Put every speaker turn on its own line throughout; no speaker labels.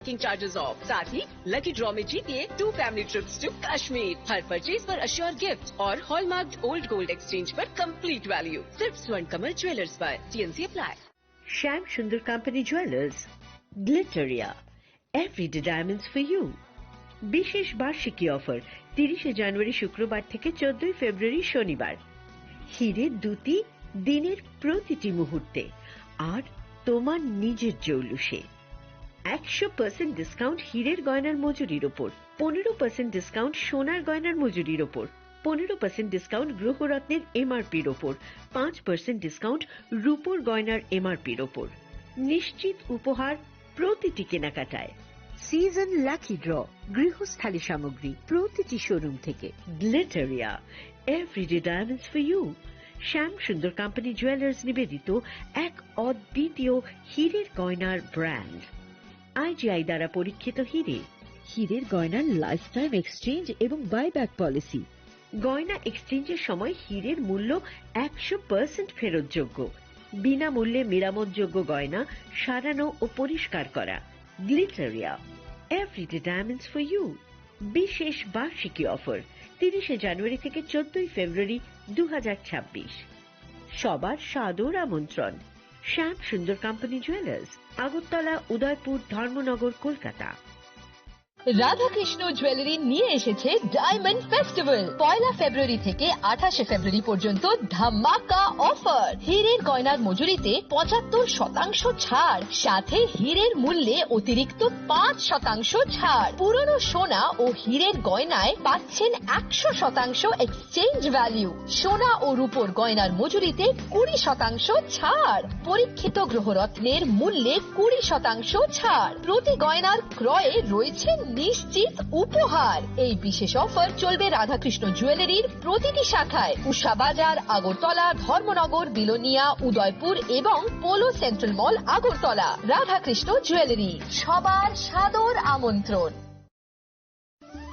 Making charges of. साथ ही lucky draw में जीतिए 2 फैमिली ट्रिप्स टू कश्मीर। हर परचेज पर अश्योर गिफ्ट और हॉलमार्क ओल्ड गोल्ड एक्सचेंज पर कंप्लीट वैल्यू। सिर्फ स्वर्ण कमल ज्वेलर्स पर। TNC apply.
Shyam Sundar company jewellers, Glitteria, everyday diamonds for you. বিশেষ বার্ষিকী অফার 30 জানুয়ারি শুক্রবার থেকে 14 ফেব্রুয়ারি শনিবার। হীরের দুটি দিনের প্রতিটি মুহূর্তে আর তোমার নিজের জৌলুসে। 100% ডিসকাউন্ট হীরের গয়নার মজুরির ওপর, 15% ডিসকাউন্ট সোনার গয়নার মজুরির ওপর, 15% ডিসকাউন্ট গ্রহরত্নের MRPর ওপর, 5% ডিসকাউন্ট রূপোর গয়নার MRPর ওপর। নিশ্চিত উপহার প্রতিটি কেনাকাটায়। সিজন লাকি ড্র গৃহস্থালী সামগ্রী প্রতিটি শোরুম থেকে। Glitteria, everyday diamonds for you. Shyam Sundar company jewellers নিবেদিত এক অদ্বিতীয় হীরের গয়নার ব্র্যান্ড। IGI দ্বারা পরীক্ষিত হীরে। হীরের গয়নার লাইফ টাইম এক্সচেঞ্জ এবং বাইব্যাক পলিসি। গয়না এক্সচেঞ্জের সময় হীরের মূল্য 100% ফেরতযোগ্য। বিনামূল্যে মেরামতযোগ্য গয়না সারানো ও পরিষ্কার করা। Glitteria, everyday diamonds for you. বিশেষ বার্ষিকী অফার 30 জানুয়ারি থেকে 14 ফেব্রুয়ারি 2026। সবার সাদর আমন্ত্রণ। শ্যাম Sundar company jewellers, Agartala, Udaipur, Dharmanagar, Kolkata.
Radhakrishna jewellery নিয়ে এসেছে ডায়মন্ড ফেস্টিভ্যাল। 1 ফেব্রুয়ারি থেকে 28 ফেব্রুয়ারি পর্যন্ত ধামাকা অফার। হীরের গয়নার মজুরিতে 75% ছাড়, সাথে হীরের মূল্যে অতিরিক্ত 5% ছাড়। পুরনো সোনা ও হীরের গয়নায় পাচ্ছেন 100% এক্সচেঞ্জ ভ্যালু। সোনা ও রূপোর গয়নার মজুরিতে 20% ছাড়। পরীক্ষিত গ্রহরত্নের মূল্যে 20% ছাড়। প্রতি গয়নার ক্রয়ে রয়েছে নিশ্চিত উপহার। এই বিশেষ অফার চলবে রাধাকৃষ্ণ জুয়েলারির প্রতিটি শাখায়, উষা বাজার, আগরতলা, ধর্মনগর, বিলোনিয়া, উদয়পুর এবং পোলো সেন্ট্রাল মল, আগরতলা। রাধাকৃষ্ণ জুয়েলারি, সবার সাদর আমন্ত্রণ।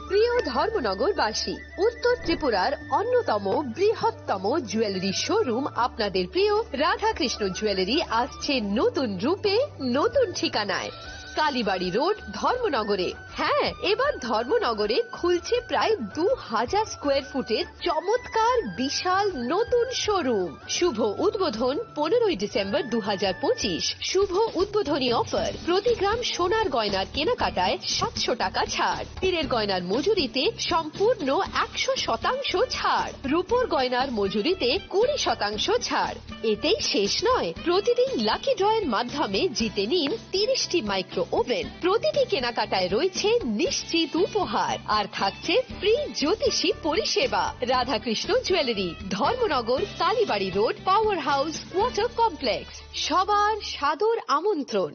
প্রিয় ধর্মনগরবাসী, উত্তর ত্রিপুরার অন্যতম বৃহত্তম জুয়েলারি শোরুম আপনাদের প্রিয় রাধাকৃষ্ণ জুয়েলারি আসছে নতুন রূপে, নতুন ঠিকানায়। কালীবাড়ি রোড, ধর্মনগরে। হ্যাঁ, এবার ধর্মনগরে খুলছে প্রায় 2000 স্কোয়ার ফুটের চমৎকার বিশাল নতুন শোরুম। শুভ উদ্বোধন 15 ডিসেম্বর 2025। শুভ উদ্বোধনী অফার, প্রতি গ্রাম সোনার গয়নার কেনাকাটায় 700 টাকা ছাড়। হীরের গয়নার মজুরিতে সম্পূর্ণ 100% ছাড়। রূপোর গয়নার মজুরিতে 20% ছাড়। এতেই শেষ নয়, প্রতিদিন লাকি ড্রয়ের মাধ্যমে জিতে নিন 30টি মাইক্রো ওভেন। প্রতিটি কেনাকাটায় রয়েছে নিশ্চিত উপহার আর থাকছে ফ্রি জ্যোতিষী পরিষেবা। Radhakrishna jewellery, Dharmanagar, Kalibari road, power house, water complex. সবার সাদর আমন্ত্রণ।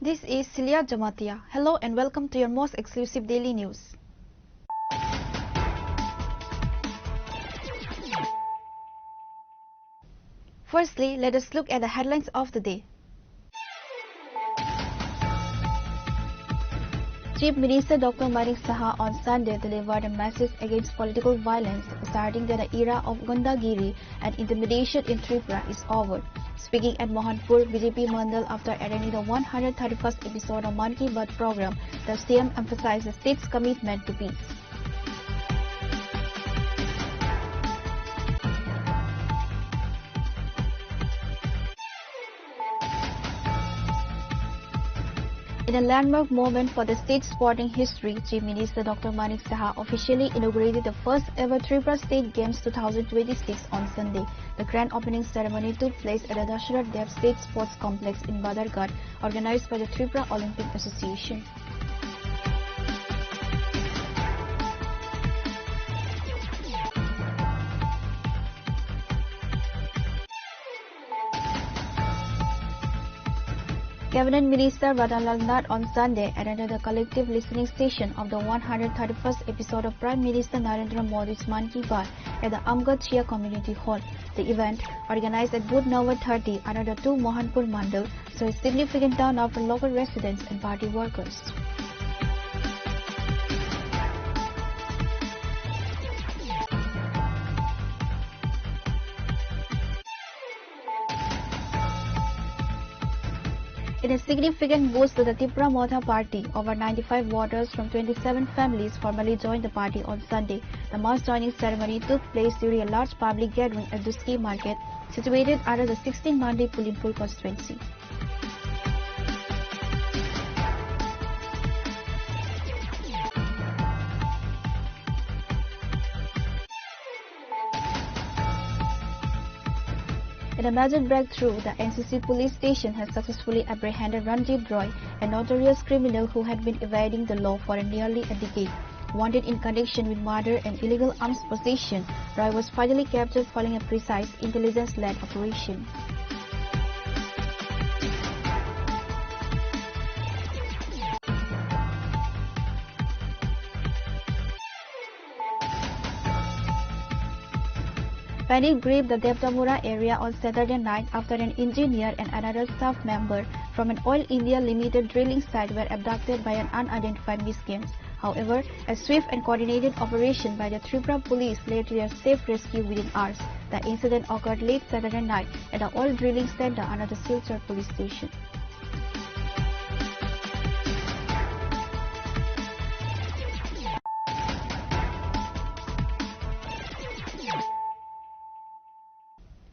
This is Celia Jamatia. Hello and welcome to your most exclusive daily news. Firstly, let us look at the headlines of the day. Chief Minister Dr. Manik Saha on Sunday delivered a message against political violence, asserting that the era of Gundagiri and intimidation in Tripura is over. Speaking at Mohanpur BJP Mandal after attending the 131st episode of Mann Ki Baat program, the CM emphasized the state's commitment to peace. In a landmark moment for the state's sporting history, Chief Minister Dr. Manik Saha officially inaugurated the first ever Tripura State Games 2026 on Sunday. The grand opening ceremony took place at the Dasharath Dev State Sports Complex in Badarghat, organized by the Tripura Olympic Association. Cabinet Minister Radhalal Nath on Sunday attended the collective listening session of the 131st episode of Prime Minister Narendra Modi's Mann Ki Baat at the Amgat Chia Community Hall. The event, organized at Booth Number 30 under the 2 Mohanpur Mandal, saw a significant turnout from local residents and party workers. In a significant boost to the Tripura Motha party, over 95 voters from 27 families formally joined the party on Sunday. The mass joining ceremony took place during a large public gathering at Duski Market, situated under the 16 Mandi Pulimpur constituency. In a major breakthrough, the NCC police station has successfully apprehended Ranjit Roy, a notorious criminal who had been evading the law for nearly a decade. Wanted in connection with murder and illegal arms possession, Roy was finally captured following a precise intelligence-led operation. Panic gripped the Devdamura area on Saturday night after an engineer and another staff member from an Oil India Limited drilling site were abducted by an unidentified miscreants. However, a swift and coordinated operation by the Tripura police led to their safe rescue within hours. The incident occurred late Saturday night at the oil drilling center under the Silchar police station.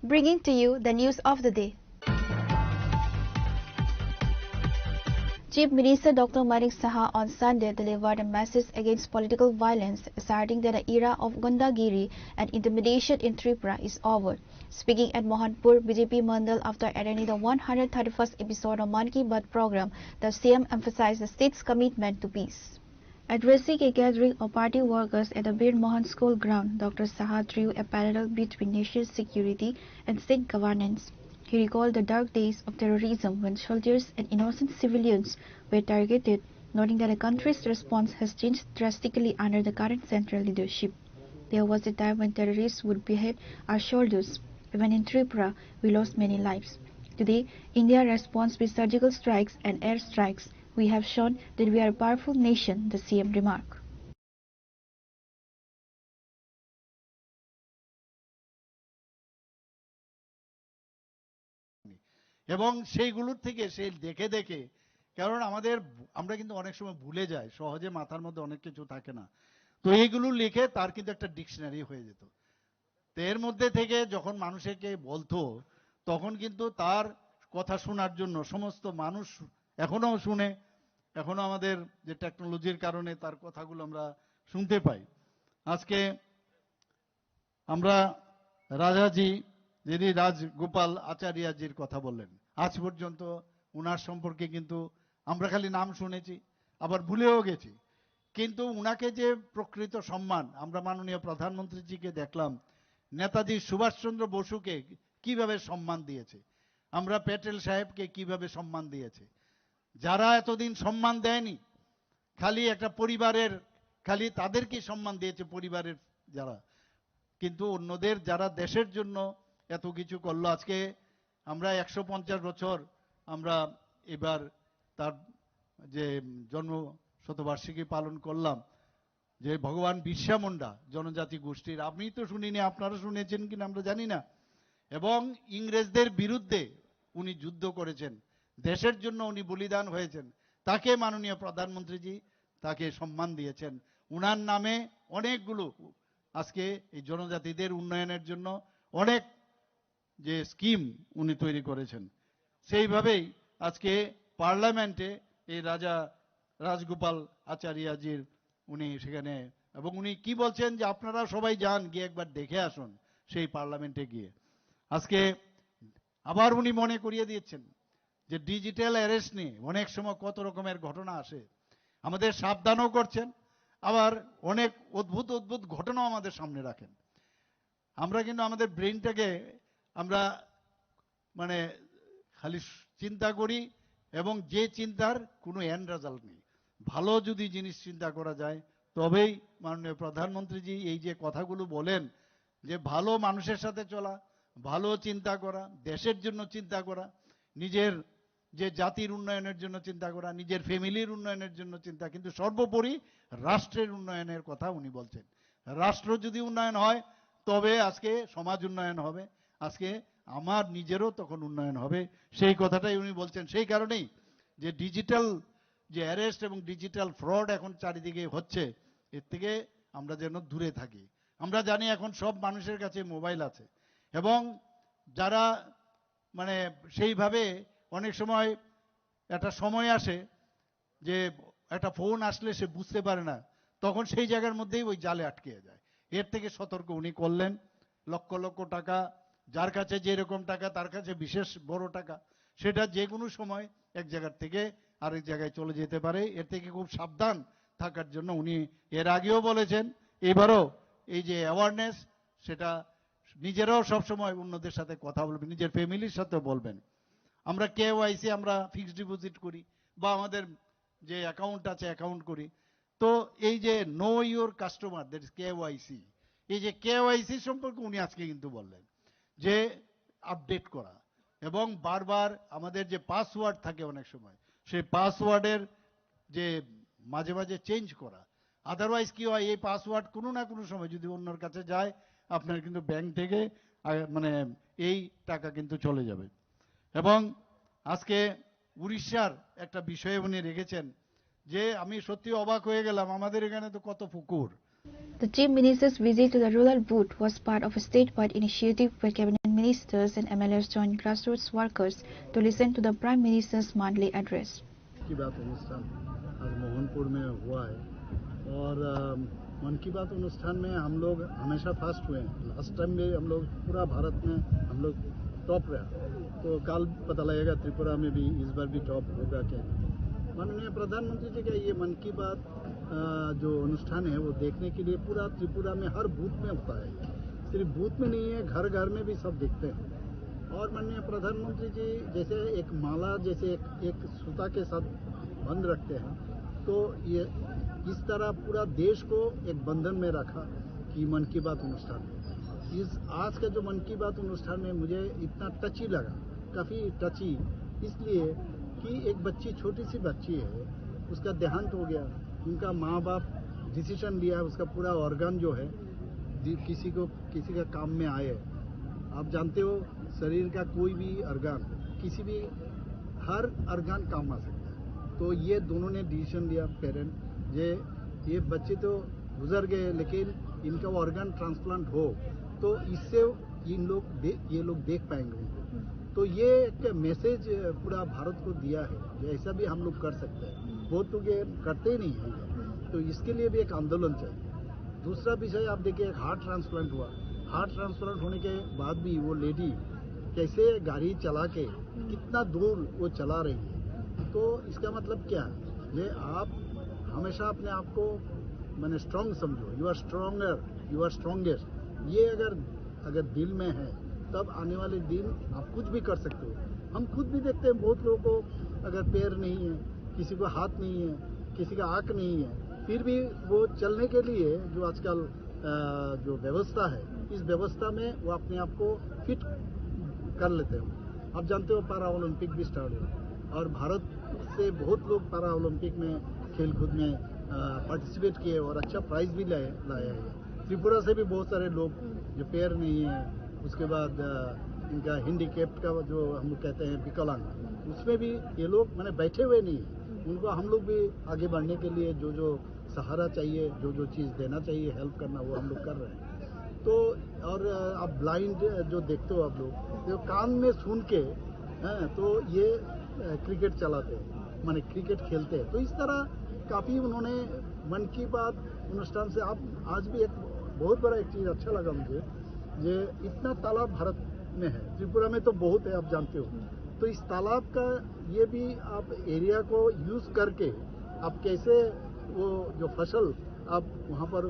Bringing to you the news of the day. Chief Minister Dr. Manik Saha on Sunday delivered a message against political violence, asserting that the era of Gundagiri and intimidation in Tripura is over. Speaking at Mohanpur BJP Mandal after attending the 131st episode of Mann Ki Baat program, the CM emphasized the state's commitment to peace. Addressing a gathering of party workers at the Bir Mohan School ground, Dr. Saha drew a parallel between national security and state governance. He recalled the dark days of terrorism when soldiers and innocent civilians were targeted, noting that the country's response has changed drastically under the current central leadership. There was a time when terrorists would behead our soldiers. Even in Tripura, we lost many lives. Today, India responds with surgical strikes and air strikes. We have shown that we are a powerful nation, the CM remarked.
এবং সেইগুলোর থেকে সে দেখে দেখে, কারণ আমরা কিন্তু অনেক সময় ভুলে যাই, সহজে মাথার মধ্যে অনেক কিছু থাকে না, তো এইগুলো লিখে তার কিন্তু একটা ডিকশনারি হয়ে যেত। তো এর মধ্যে থেকে যখন মানুষকে বলতো, তখন কিন্তু তার কথা শোনার জন্য সমস্ত মানুষ এখনো শুনে, এখনো আমাদের যে টেকনোলজির কারণে তার কথাগুলো আমরা শুনতে পাই। আজকে আমরা রাজাজি যিনি রাজগোপাল আচার্যজির কথা বললেন, আজ পর্যন্ত উনার সম্পর্কে কিন্তু আমরা খালি নাম শুনেছি, আবার ভুলেও গেছি, কিন্তু উনাকে যে প্রকৃত সম্মান আমরা মাননীয় প্রধানমন্ত্রীজিকে দেখলাম, নেতাজি সুভাষচন্দ্র বসুকে কিভাবে সম্মান দিয়েছে, আমরা প্যাটেল সাহেবকে কিভাবে সম্মান দিয়েছে, যারা এতদিন সম্মান দেয়নি, খালি একটা পরিবারের, খালি তাদেরকে সম্মান দিয়েছে পরিবারের যারা, কিন্তু অন্যদের যারা দেশের জন্য এত কিছু করলো। আজকে আমরা 150 বছর আমরা এবার তার যে জন্ম শতবার্ষিকী পালন করলাম, যে ভগবান বিরসা মুন্ডা জনজাতি গোষ্ঠীর, আমি তো শুনিনি, আপনারা শুনেছেন কিনা আমরা জানি না, এবং ইংরেজদের বিরুদ্ধে উনি যুদ্ধ করেছেন, দেশের জন্য উনি বলিদান হয়েছেন, তাকে মাননীয় প্রধানমন্ত্রীজি তাকে সম্মান দিয়েছেন। উনার নামে অনেকগুলো আজকে এই জনজাতিদের উন্নয়নের জন্য অনেক যে স্কিম উনি তৈরি করেছেন, সেইভাবেই আজকে পার্লামেন্টে এই রাজগোপাল আচার্যজির উনি সেখানে, এবং উনি কি বলছেন যে আপনারা সবাই যান, গিয়ে একবার দেখে আসুন সেই পার্লামেন্টে গিয়ে। আজকে আবার উনি মনে করিয়ে দিয়েছেন যে ডিজিটাল অ্যারেস্ট নিয়ে অনেক সময় কত রকমের ঘটনা আসে, আমাদের সাবধানও করছেন, আবার অনেক অদ্ভুত অদ্ভুত ঘটনাও আমাদের সামনে রাখেন। আমরা কিন্তু আমাদের ব্রেনটাকে আমরা মানে খালি চিন্তা করি, এবং যে চিন্তার কোনো এন্ড রেজাল্ট নেই। ভালো যদি জিনিস চিন্তা করা যায় তবেই মাননীয় প্রধানমন্ত্রীজি এই যে কথাগুলো বলেন যে ভালো মানুষের সাথে চলা, ভালো চিন্তা করা, দেশের জন্য চিন্তা করা, নিজের যে জাতির উন্নয়নের জন্য চিন্তা করা, নিজের ফ্যামিলির উন্নয়নের জন্য চিন্তা, কিন্তু সর্বোপরি রাষ্ট্রের উন্নয়নের কথা উনি বলছেন। রাষ্ট্র যদি উন্নয়ন হয় তবে আজকে সমাজ উন্নয়ন হবে, আজকে আমার নিজেরও তখন উন্নয়ন হবে, সেই কথাটাই উনি বলছেন। সেই কারণেই যে ডিজিটাল যে অ্যারেস্ট এবং ডিজিটাল ফ্রড এখন চারিদিকে হচ্ছে, এর থেকে আমরা যেন দূরে থাকি। আমরা জানি এখন সব মানুষের কাছে মোবাইল আছে, এবং যারা মানে সেইভাবে অনেক সময় একটা সময় আসে যে একটা ফোন আসলে সে বুঝতে পারে না, তখন সেই জায়গার মধ্যেই ওই জালে আটকে যায়। এর থেকে সতর্ক উনি করলেন। লক্ষ লক্ষ টাকা, যার কাছে যেরকম টাকা তার কাছে বিশেষ বড় টাকা, সেটা যে কোনো সময় এক জায়গার থেকে আরেক জায়গায় চলে যেতে পারে। এর থেকে খুব সাবধান থাকার জন্য উনি এর আগেও বলেছেন, এবারও এই যে অ্যাওয়ারনেস, সেটা নিজেরাও সবসময় অন্যদের সাথে কথা বলবেন, নিজের ফ্যামিলির সাথে বলবেন। আমরা কেওয়াইসি, আমরা ফিক্সড ডিপোজিট করি বা আমাদের যে অ্যাকাউন্ট আছে অ্যাকাউন্ট করি, তো এই যে no your customer, that is KYC, এই যে কেওয়াইসি সম্পর্কে উনি আজকে কিন্তু বললেন যে আপডেট করা, এবং বারবার আমাদের যে পাসওয়ার্ড থাকে অনেক সময় সেই পাসওয়ার্ডের যে মাঝে মাঝে চেঞ্জ করা। আদারওয়াইজ কি হয়, এই পাসওয়ার্ড কোনো না কোনো সময় যদি অন্যর কাছে যায়, আপনার কিন্তু ব্যাংক থেকে মানে এই টাকা কিন্তু চলে যাবে। এবং আজকে উড়িষ্যার একটা বিষয়ে উনি রেখেছেন যে আমি সত্যি অবাক হয়ে গেলাম, আমাদের এখানে তো কত পুকুর।
The Chief Minister's visit to the rural booth was part of a statewide initiative where cabinet ministers and MLAs joined grassroots workers to listen to the Prime Minister's monthly address.
की बात अनुष्ठान आज मोहनपुर में हुआ है, और मन की बात अनुष्ठान में हम लोग हमेशा फर्स्ट हुए हैं। लास्ट टाइम भी हम लोग पूरा भारत में हम लोग टॉप रहा, तो कल पता लगेगा त्रिपुरा में भी इस बार भी टॉप होगा क्या। माननीय प्रधानमंत्री जी का ये मन की बात जो अनुष्ठान है वो देखने के लिए पूरा त्रिपुरा में हर बूथ में होता है, सिर्फ बूथ में नहीं है, घर घर में भी सब देखते हैं। और माननीय प्रधानमंत्री जी जैसे एक माला जैसे एक सूता के साथ बंद रखते हैं, तो ये इस तरह पूरा देश को एक बंधन में रखा कि मन की बात अनुष्ठान। इस आज का जो मन की बात अनुष्ठान में मुझे इतना टची लगा, काफ़ी टची, इसलिए कि एक बच्ची, छोटी सी बच्ची है, उसका देहांत हो गया, उनका माँ बाप डिसीजन लिया है उसका पूरा ऑर्गन जो है किसी का काम में आए। आप जानते हो शरीर का कोई भी ऑर्गन, किसी भी हर ऑर्गन काम आ सकता है। तो ये दोनों ने डिसीजन लिया पेरेंट, ये बच्चे तो गुजर गए लेकिन इनका ऑर्गन ट्रांसप्लांट हो तो इससे ये लोग देख पाएंगे उनको। तो ये एक मैसेज पूरा भारत को दिया है कि ऐसा भी हम लोग कर सकते हैं, बहुत लोग ये करते ही नहीं हैं, तो इसके लिए भी एक आंदोलन चाहिए। दूसरा विषय आप देखिए, एक हार्ट ट्रांसप्लांट हुआ, हार्ट ट्रांसप्लांट होने के बाद भी वो लेडी कैसे गाड़ी चला के कितना दूर वो चला रही है, तो इसका मतलब क्या है, ये आप हमेशा अपने आप को मैंने स्ट्रांग समझो, you are stronger, you are strongest. ये अगर दिल में है तब आने वाले दिन आप कुछ भी कर सकते हो। हम खुद भी देखते हैं बहुत लोगों को अगर पैर नहीं है, किसी को हाथ नहीं है, किसी का आँख नहीं है, फिर भी वो चलने के लिए जो आजकल जो व्यवस्था है, इस व्यवस्था में वो अपने आप को फिट कर लेते हो। आप जानते हो पैरा ओलंपिक भी स्टार्ट हुआ, और भारत से बहुत लोग पैरा ओलंपिक में खेल कूद में पार्टिसिपेट किए और अच्छा प्राइज भी लाया है। त्रिपुरा से भी बहुत सारे लोग जो पैर नहीं है, उसके बाद इनका हैंडीकैप्ड का जो हम लोग कहते हैं विकलांग, उसमें भी ये लोग मैंने बैठे हुए नहीं, उनको हम लोग भी आगे बढ़ने के लिए जो सहारा चाहिए, जो चीज़ देना चाहिए, हेल्प करना, वो हम लोग कर रहे हैं। तो और आप ब्लाइंड जो देखते हो आप लोग, जो कान में सुन के हैं, तो ये क्रिकेट चलाते हैं, माने क्रिकेट खेलते हैं। तो इस तरह काफी उन्होंने मन की बात अनुष्ठान से आप आज भी एक बहुत बड़ा एक चीज अच्छा लगा मुझे, ये इतना तालाब भारत में है, त्रिपुरा में तो बहुत है आप जानते हो, तो इस तालाब का ये भी आप एरिया को यूज करके आप कैसे वो जो फसल आप वहाँ पर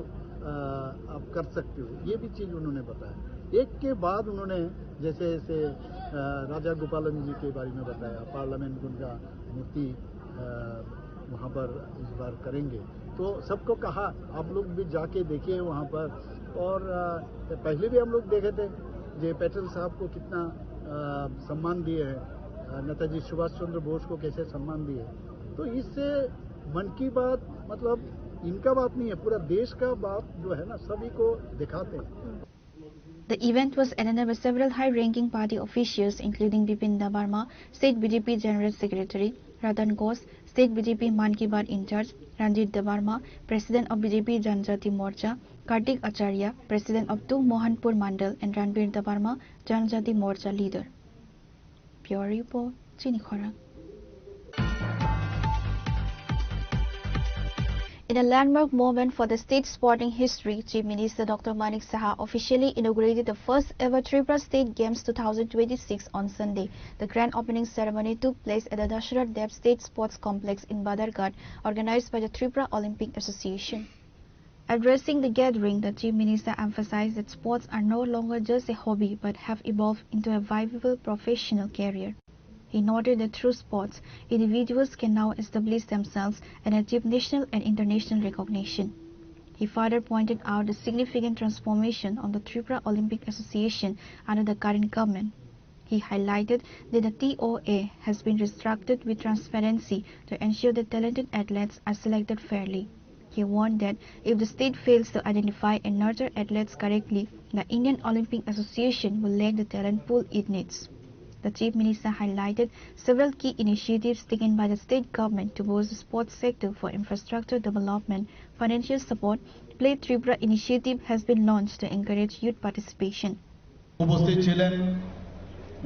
आप कर सकते हो, ये भी चीज उन्होंने बताया। एक के बाद उन्होंने जैसे जैसे राजा गोपालन जी के बारे में बताया, पार्लियामेंट उनका मूर्ति वहाँ पर इस बार करेंगे, तो सबको कहा आप लोग भी जाके देखिए वहाँ पर। और पहले भी हम लोग देखे थे जे पैटर्न साहब को कितना सम्मान दिए हैं, नेताजी सुभाष चंद्र बोस को कैसे सम्मान दिए। तो इससे मन की बात मतलब इनका बात नहीं है, पूरा देश का बात जो है ना सभी को दिखाते हैं।
The event was attended by several high-ranking party officials, including Bipin Debarma, State BJP General Secretary, Ratan Ghosh, State BJP Man Ki Baat in charge, Ranjit Debarma, President of BJP Janjati Morcha, Kartik Acharya, President of 2 Mohanpur Mandal, and Ranbir Debarma, Janjati Morcha leader. Pure Report, Chini Khorang. In a landmark moment for the state's sporting history, Chief Minister Dr. Manik Saha officially inaugurated the first ever Tripura State Games 2026 on Sunday. The grand opening ceremony took place at the Dasharath Dev State Sports Complex in Badarghat, organized by the Tripura Olympic Association. Addressing the gathering, the Chief Minister emphasized that sports are no longer just a hobby but have evolved into a viable professional career. He noted that through sports, individuals can now establish themselves and achieve national and international recognition. He further pointed out the significant transformation of the Tripura Olympic Association under the current government. He highlighted that the TOA has been restructured with transparency to ensure that talented athletes are selected fairly. He warned that if the state fails to identify and nurture athletes correctly, the Indian Olympic Association will lack the talent pool it needs. The Chief Minister highlighted several key initiatives taken by the state government to boost the sports sector for infrastructure development, financial support. Play Tripura initiative has been launched to encourage youth participation.
উপস্থিত ছিলেন,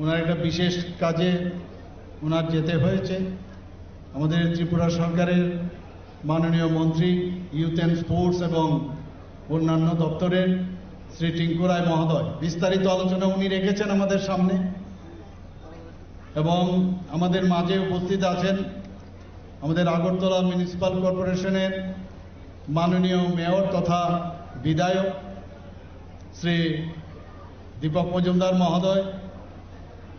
ওনার একটা বিশেষ কাজে ওনার যেতে হয়েছে। আমাদের ত্রিপুরা সরকারের মাননীয় মন্ত্রী ইউথ অ্যান্ড স্পোর্টস এবং অন্যান্য দপ্তরের শ্রী টিঙ্কু রায় মহোদয় বিস্তারিত আলোচনা উনি রেখেছেন আমাদের সামনে, এবং আমাদের মাঝে উপস্থিত আছেন আমাদের আগরতলা মিউনিসিপাল কর্পোরেশনের মাননীয় মেয়র তথা বিধায়ক শ্রী দীপক মজুমদার মহোদয়।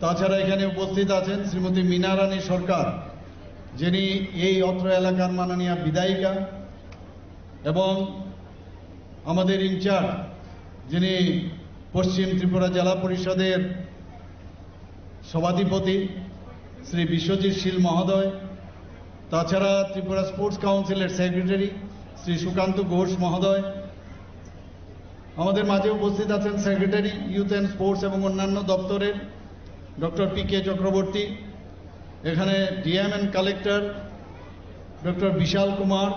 তাছাড়া এখানে উপস্থিত আছেন শ্রীমতী মীনা রানী সরকার, যিনি এই অত্র এলাকার মাননীয় বিধায়িকা, এবং আমাদের ইনচার্জ যিনি পশ্চিম ত্রিপুরা জেলা পরিষদের সভাধিপতি শ্রী বিশ্বজিৎ শীল মহোদয়। তাছাড়া ত্রিপুরা স্পোর্টস কাউন্সিলের সেক্রেটারি শ্রী সুকান্ত ঘোষ মহোদয়। আমাদের মাঝে উপস্থিত আছেন সেক্রেটারি ইউথ অ্যান্ড স্পোর্টস এবং অন্যান্য দপ্তরের ডক্টর পি.কে. চক্রবর্তী। এখানে DM and collector doctor Vishal Kumar,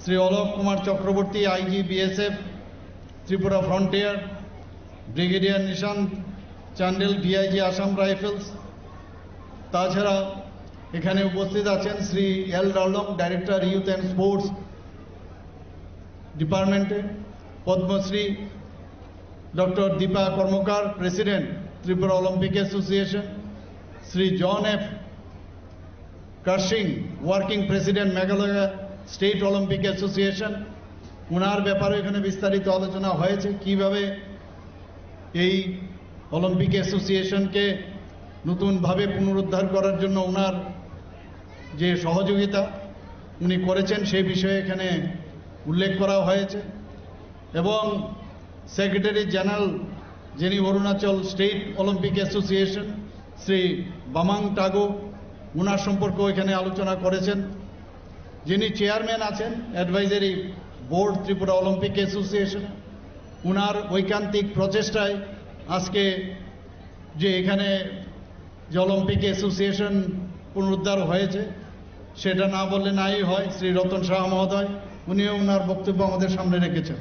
Shri Alok Kumar Chakraborty IG BSF Tripura frontier, brigadier Nishant Chandel DIG Assam rifles. তাছাড়া এখানে উপস্থিত আছেন Shri L Dalak, director youth and sports ডিপার্টমেন্টে, Padmashri doctor Dipa Karmakar, president Tripura Olympic association, Shri John F Kharshiing, working president Meghalaya state Olympic association. ওনার ব্যাপারে এখানে বিস্তারিত আলোচনা হয়েছে, কিভাবে এই অলিম্পিক অ্যাসোসিয়েশনকে নতুনভাবে পুনরুদ্ধার করার জন্য ওনার যে সহযোগিতা উনি করেছেন সেই বিষয়ে এখানে উল্লেখ করা হয়েছে। এবং সেক্রেটারি জেনারেল যিনি Arunachal state Olympic association Shri Bamang Tago, ওনার সম্পর্কেও এখানে আলোচনা করেছেন। যিনি চেয়ারম্যান আছেন advisory board Tripura Olympic association, ওনার ঐকান্তিক প্রচেষ্টায় আজকে যে এখানে যে অলিম্পিক অ্যাসোসিয়েশন পুনরুদ্ধার হয়েছে সেটা না বললে নাই হয়। শ্রী রতন শাহ মহোদয়, উনিও ওনার বক্তব্য আমাদের সামনে রেখেছেন।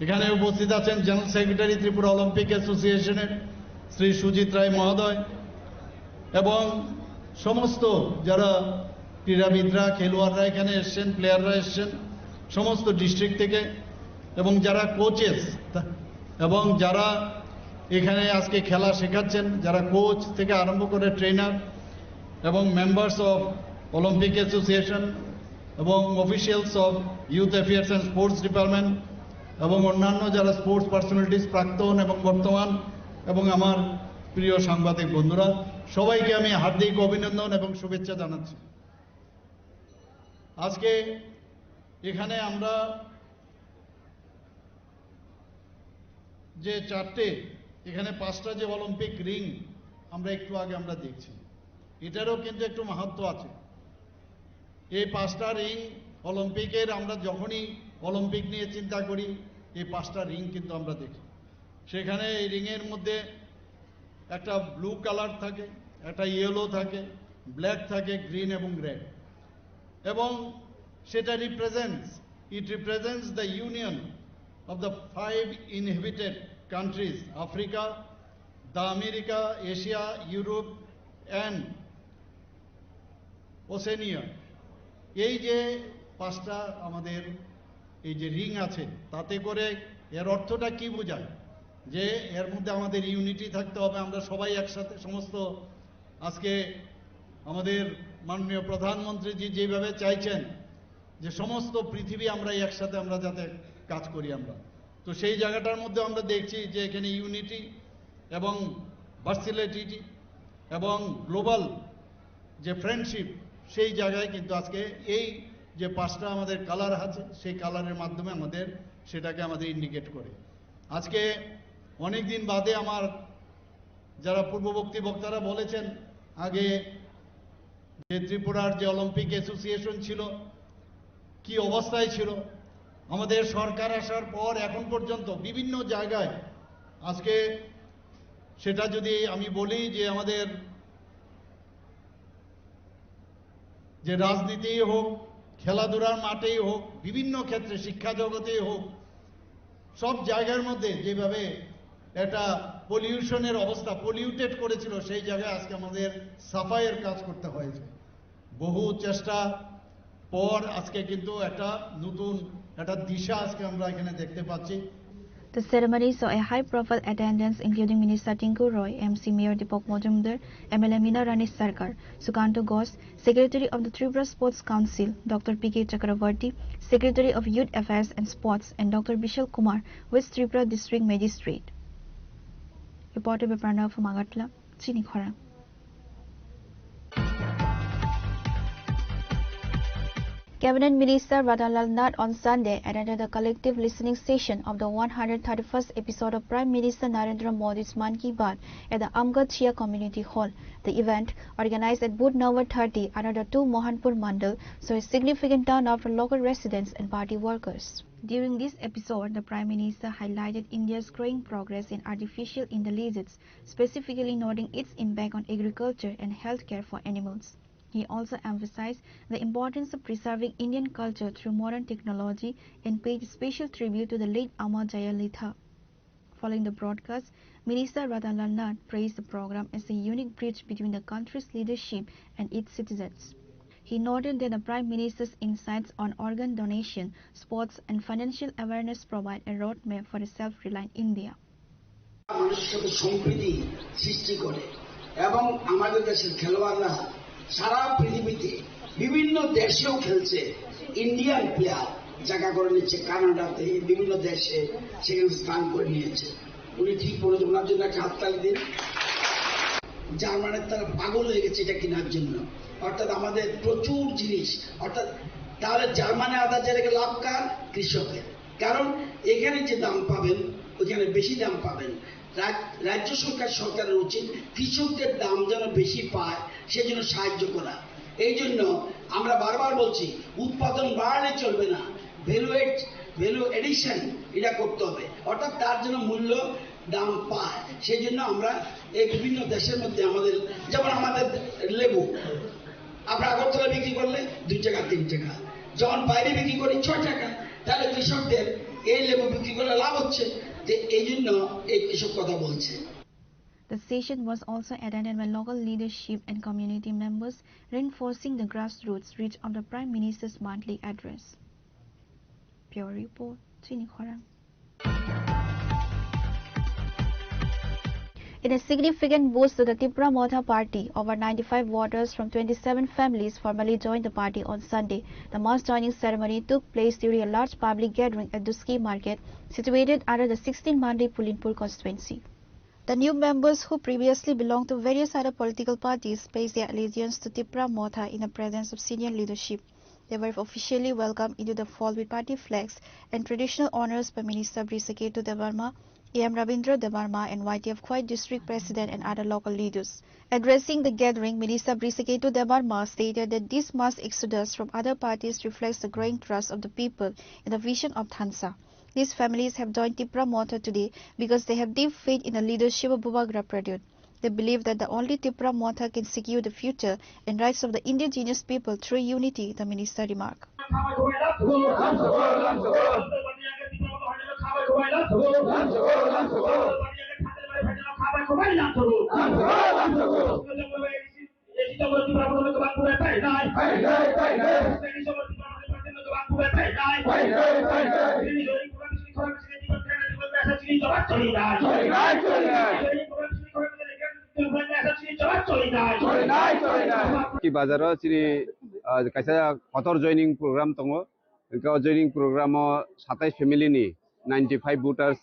এখানে উপস্থিত আছেন জেনারেল সেক্রেটারি ত্রিপুরা অলিম্পিক অ্যাসোসিয়েশনের শ্রী সুজিত রায় মহোদয়, এবং সমস্ত যারা ক্রীড়াবিদরা, খেলোয়াড়রা এখানে এসছেন, প্লেয়াররা এসছেন সমস্ত ডিস্ট্রিক্ট থেকে, এবং যারা কোচেস এবং যারা এখানে আজকে খেলা শেখাচ্ছেন, যারা কোচ থেকে আরম্ভ করে ট্রেনার এবং মেম্বার্স অফ অলিম্পিক অ্যাসোসিয়েশন এবং officials of youth affairs and sports department এবং অন্যান্য যারা স্পোর্টস পার্সোনালিটিস প্রাক্তন এবং বর্তমান, এবং আমার প্রিয় সাংবাদিক বন্ধুরা, সবাইকে আমি হার্দিক অভিনন্দন এবং শুভেচ্ছা জানাচ্ছি। আজকে এখানে আমরা যে এখানে 5টা যে অলিম্পিক রিং আমরা একটু আগে আমরা দেখছি, এটারও কিন্তু একটু মাহাত্ম্য আছে। এই 5টা রিং অলিম্পিকের, আমরা যখনই অলিম্পিক নিয়ে চিন্তা করি এই 5টা রিং কিন্তু আমরা দেখি। সেখানে এই রিংয়ের মধ্যে একটা ব্লু কালার থাকে, একটা ইয়েলো থাকে, ব্ল্যাক থাকে, গ্রিন এবং রেড, এবং সেটা represents the union of the 5 inhabited countries, Africa, the America, Asia, Europe and Oceania. এই যে 5টা আমাদের এই যে রিং আছে, তাতে করে এর অর্থটা কি বোঝায়? যে এর মধ্যে আমাদের ইউনিটি থাকতে হবে, আমরা সবাই একসাথে সমস্ত। আজকে আমাদের মাননীয় প্রধানমন্ত্রীজি যেভাবে চাইছেন যে সমস্ত পৃথিবী আমরা একসাথে আমরা যাতে কাজ করি আমরা, তো সেই জায়গাটার মধ্যে আমরা দেখছি যে এখানে ইউনিটি এবং ভার্সিলিটি এবং গ্লোবাল যে ফ্রেন্ডশিপ, সেই জায়গায় কিন্তু আজকে এই যে 5টা আমাদের কালার আছে, সেই কালারের মাধ্যমে আমাদের সেটাকে আমাদের ইন্ডিকেট করে। আজকে অনেক দিন বাদে আমার যারা পূর্ববর্তী বক্তারা বলেছেন, আগে যে ত্রিপুরার যে অলিম্পিক অ্যাসোসিয়েশন ছিল কি অবস্থায় ছিল, আমাদের সরকার আসার পর এখন পর্যন্ত বিভিন্ন জায়গায় আজকে সেটা যদি আমি বলি যে আমাদের যে রাজনীতিই হোক, খেলাধুলার মাঠেই হোক, বিভিন্ন ক্ষেত্রে শিক্ষা জগতেই হোক, সব জায়গার মধ্যে যেভাবে একটা পলিউশনের অবস্থা, পলিউটেড করেছিল, সেই জায়গায় আজকে আমাদের সাফাইয়ের কাজ করতে হয়েছে। বহু চেষ্টা পর আজকে কিন্তু একটা নতুন একটা দিশা আজকে আমরা এখানে দেখতে পাচ্ছি।
The ceremony saw a high-profile attendance including Minister Tinku Roy, MC Mayor Deepak Majumdar, MLA Meena Rani Sarkar, Sukanto Ghosh, Secretary of the Tripura Sports Council, Dr. P.K. Chakravarti, Secretary of Youth Affairs and Sports, and Dr. Bishal Kumar, West Tripura District Magistrate. Reported by Pranav from Agartala, Chini Khora. Cabinet Minister Radhalal Nath on Sunday attended the collective listening session of the 131st episode of Prime Minister Narendra Modi's Mann Ki Baat at the Amgad Chia Community Hall. The event, organized at Booth Number 30 under the 2 Mohanpur Mandal, saw a significant turnout from local residents and party workers. During this episode, the Prime Minister highlighted India's growing progress in artificial intelligence, specifically noting its impact on agriculture and healthcare for animals. He also emphasized the importance of preserving Indian culture through modern technology and paid special tribute to the late Amar Jayalalitha. Following the broadcast, Minister Radhalal Nath praised the program as a unique bridge between the country's leadership and its citizens. He noted that the Prime Minister's insights on organ donation, sports and financial awareness provide a roadmap for a self-reliant India.
সারা পৃথিবীতে বিভিন্ন দেশেও খেলছে, Indian player জায়গা করে নিচ্ছে, কানাডাতে বিভিন্ন দেশে সেখানে স্থান করে নিয়েছে। উনি ঠিক বলেছেন, ওনার জন্য একটা হাততালি দিন। জার্মানের তারা পাগল হয়ে গেছে এটা কেনার জন্য, অর্থাৎ আমাদের প্রচুর জিনিস, অর্থাৎ তাহলে জার্মানে আদা জায়গায় লাভ কার? কৃষকের। কারণ এখানে যে দাম পাবেন ওইখানে বেশি দাম পাবেন। রাজ্য সরকারের উচিত কৃষকদের দাম যেন বেশি পায় সেজন্য সাহায্য করা। এই জন্য আমরা বারবার বলছি উৎপাদন বাড়ালে চলবে না, ভ্যালু এডিশন এটা করতে হবে, অর্থাৎ তার জন্য মূল্য দাম পায়। সেই জন্য আমরা এই বিভিন্ন দেশের মধ্যে আমাদের, যেমন আমাদের লেবু আমরা আগরতলা বিক্রি করলে 2 টাকা 3 টাকা, যখন বাইরে বিক্রি করি 6 টাকা, তাহলে কৃষকদের এই লেবু বিক্রি করলে লাভ হচ্ছে। এই জন্য এই কৃষক কথা বলছে।
The session was also attended by local leadership and community members, reinforcing the grassroots reach of the Prime Minister's monthly address. Pure Report, Chini Khorang. In a significant boost to the Tripura Motha party, over 95 voters from 27 families formally joined the party on Sunday. The mass joining ceremony took place during a large public gathering at Duski Market, situated under the 16 Mandi Pulinpur constituency. The new members, who previously belonged to various other political parties, pledged their allegiance to Tripura Motha in the presence of senior leadership. They were officially welcomed into the fold with party flags and traditional honours by Minister Brisaketu Debarma, A.M. Rabindra Debarma and YTF Khwai District President and other local leaders. Addressing the gathering, Minister Brisaketu Debarma stated that this mass exodus from other parties reflects the growing trust of the people in the vision of Thansa. These families have joined Tripura Motha today because they have deep faith in the leadership of Bubagra Pradut. They believe that the only Tripura Motha can secure the future and rights of the indigenous people through unity, the minister remarked.
Ki bazar chini kaisa kotor joining program tongo ka joining program 27 family ni 95 voters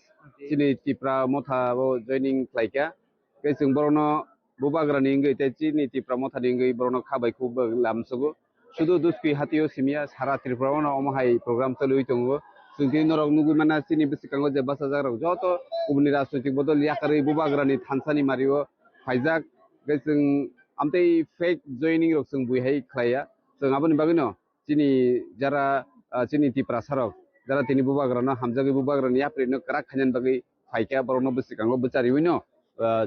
chini Tripura Motha joining klaika ke jeng borono bubagra ni ngai te chini Tripura Motha ni ngai borono khabai khu lamsugo sudu duski hatio simia sara Tripura no omhai program chalui tongo sungti norok nugu mana chini bisikango je basa jagrok joto ubni rajnitik bodol yakari bubagra ni thansani mario faijak ke jeng amtei fake joining rok sung buihai khlaya sung aboni bagino chini jara chini Tripura sarok jara tini bubagra no hamjagi bubagra ni apri no krak khanyan bagi faika borno bisikango bachari wino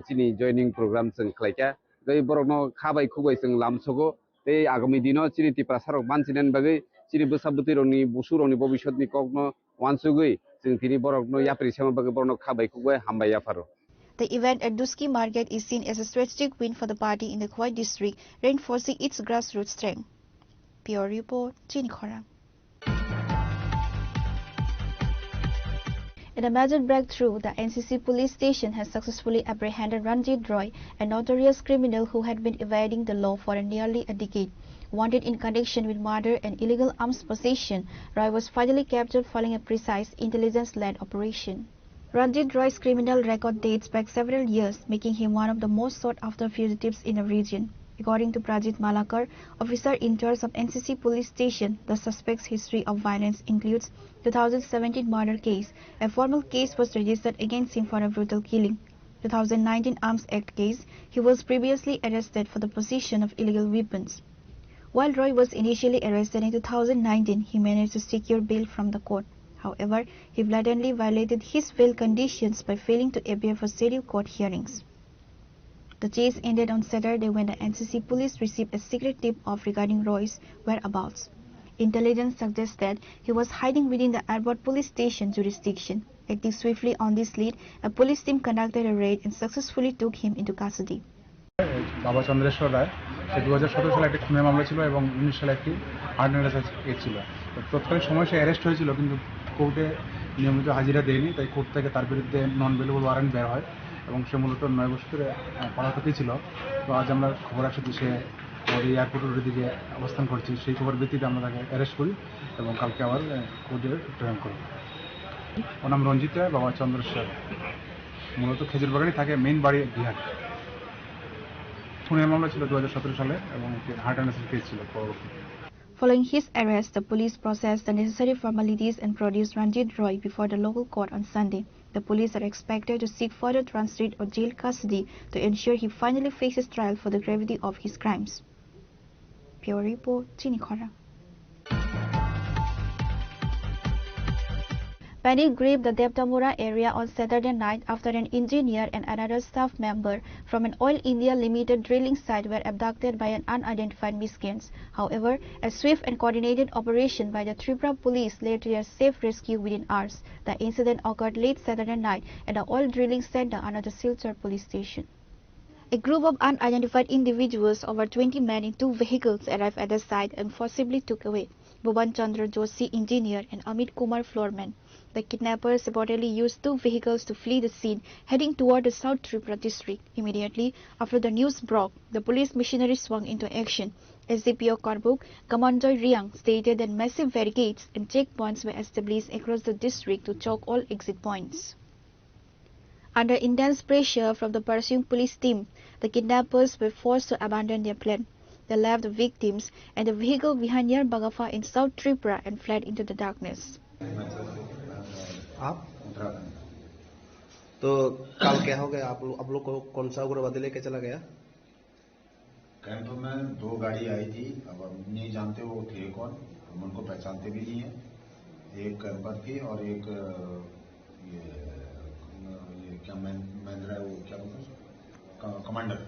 chini joining program sung khlaika gai borno khabai khubai sung lamsogo tei agami dino chini Tripura sarok manchinen bagi chini busabuti roni busuroni bobishot ni kokno wansugui sung tini borok no yapri sama bagi borno khabai khubai hambai yaparo.
The event at Duski Market is seen as a strategic win for the party in the Khwai district, reinforcing its grassroots strength. Pure Report, Chini Khorang. In a major breakthrough, the NCC police station has successfully apprehended Ranjit Roy, a notorious criminal who had been evading the law for nearly a decade. Wanted in connection with murder and illegal arms possession, Roy was finally captured following a precise intelligence-led operation. Ranjit Roy's criminal record dates back several years, making him one of the most sought-after fugitives in the region. According to Prajit Malakar, officer in charge of NCC police station, the suspect's history of violence includes 2017 murder case. A formal case was registered against him for a brutal killing. 2019 Arms Act case, he was previously arrested for the possession of illegal weapons. While Roy was initially arrested in 2019, he managed to secure bail from the court. However, he blatantly violated his bail conditions by failing to appear for scheduled court hearings. The chase ended on Saturday when the NCC police received a secret tip-off regarding Roy's whereabouts. Intelligence suggests that he was hiding within the airport police station jurisdiction. Acting swiftly on this lead, a police team conducted a raid and successfully took him into custody.
বাবা চন্দ্রেশ্বর রায় সে 2017 সালে একটি খুনের মামলা ছিল এবং 19 সালে একটি hardness case ছিল। তৎকালীন সময় সে অ্যারেস্ট হয়েছিল কিন্তু কোর্টে নিয়মিত হাজিরা দেয়নি, তাই কোর্ট থেকে তার বিরুদ্ধে নন বেলেবল ওয়ারেন্ট বের হয় এবং সে মূলত 9 বছর ধরে পলাতকই ছিল। তো আজ আমরা খবর আসে যে সে আমাদের এয়ারপোর্টের দিকে অবস্থান করছে, সেই খবর ভিত্তিতে আমরা তাকে অ্যারেস্ট করি এবং কালকে আবার কোর্টে প্রেরণ করি। ওর নাম রঞ্জিত রায়, বাবা চন্দ্রেশ্বর, মূলত খেজুরবাগানে থাকে, মেইন বাড়ি বিহার। খুনের মামলা ছিল 2017 সালে এবং হার্ট অ্যান্ড কেস ছিল পরবর্তী।
Following his arrest, the police processed the necessary formalities and produced Ranjit Roy before the local court on Sunday. The police are expected to seek further transit or jail custody to ensure he finally faces trial for the gravity of his crimes. Pure Report, Chini Khorang. Panic gripped the Debtamura area on Saturday night after an engineer and another staff member from an Oil India Limited drilling site were abducted by an unidentified miscreants. However, a swift and coordinated operation by the Tripura police led to their safe rescue within hours. The incident occurred late Saturday night at the oil drilling center under the Silchar police station. A group of unidentified individuals, over 20 men in 2 vehicles, arrived at the site and forcibly took away Bhuban Chandra Joshi, engineer, and Amit Kumar, floorman. The kidnappers reportedly used 2 vehicles to flee the scene, heading toward the South Tripura district. Immediately after the news broke, the police machinery swung into action. SDPO Karbuk, Kamanjoy Riang, stated that massive barricades and checkpoints were established across the district to choke all exit points. Under intense pressure from the pursuing police team, the kidnappers were forced to abandon their plan. They left the victims and the vehicle behind near Bagafa in South Tripura and fled into the darkness.
आप उत्तराखंड तो कल क्या हो गया? आप लोग को कौन सा उग्रवादी लेके चला गया?
कैंप में 2 गाड़ी आई थी। अब हम नहीं जानते वो थे कौन, हम उनको पहचानते भी नहीं है। एक कैंपर थी और एक ये क्या महिंद्रा वो क्या बोलते हैं कमांडर।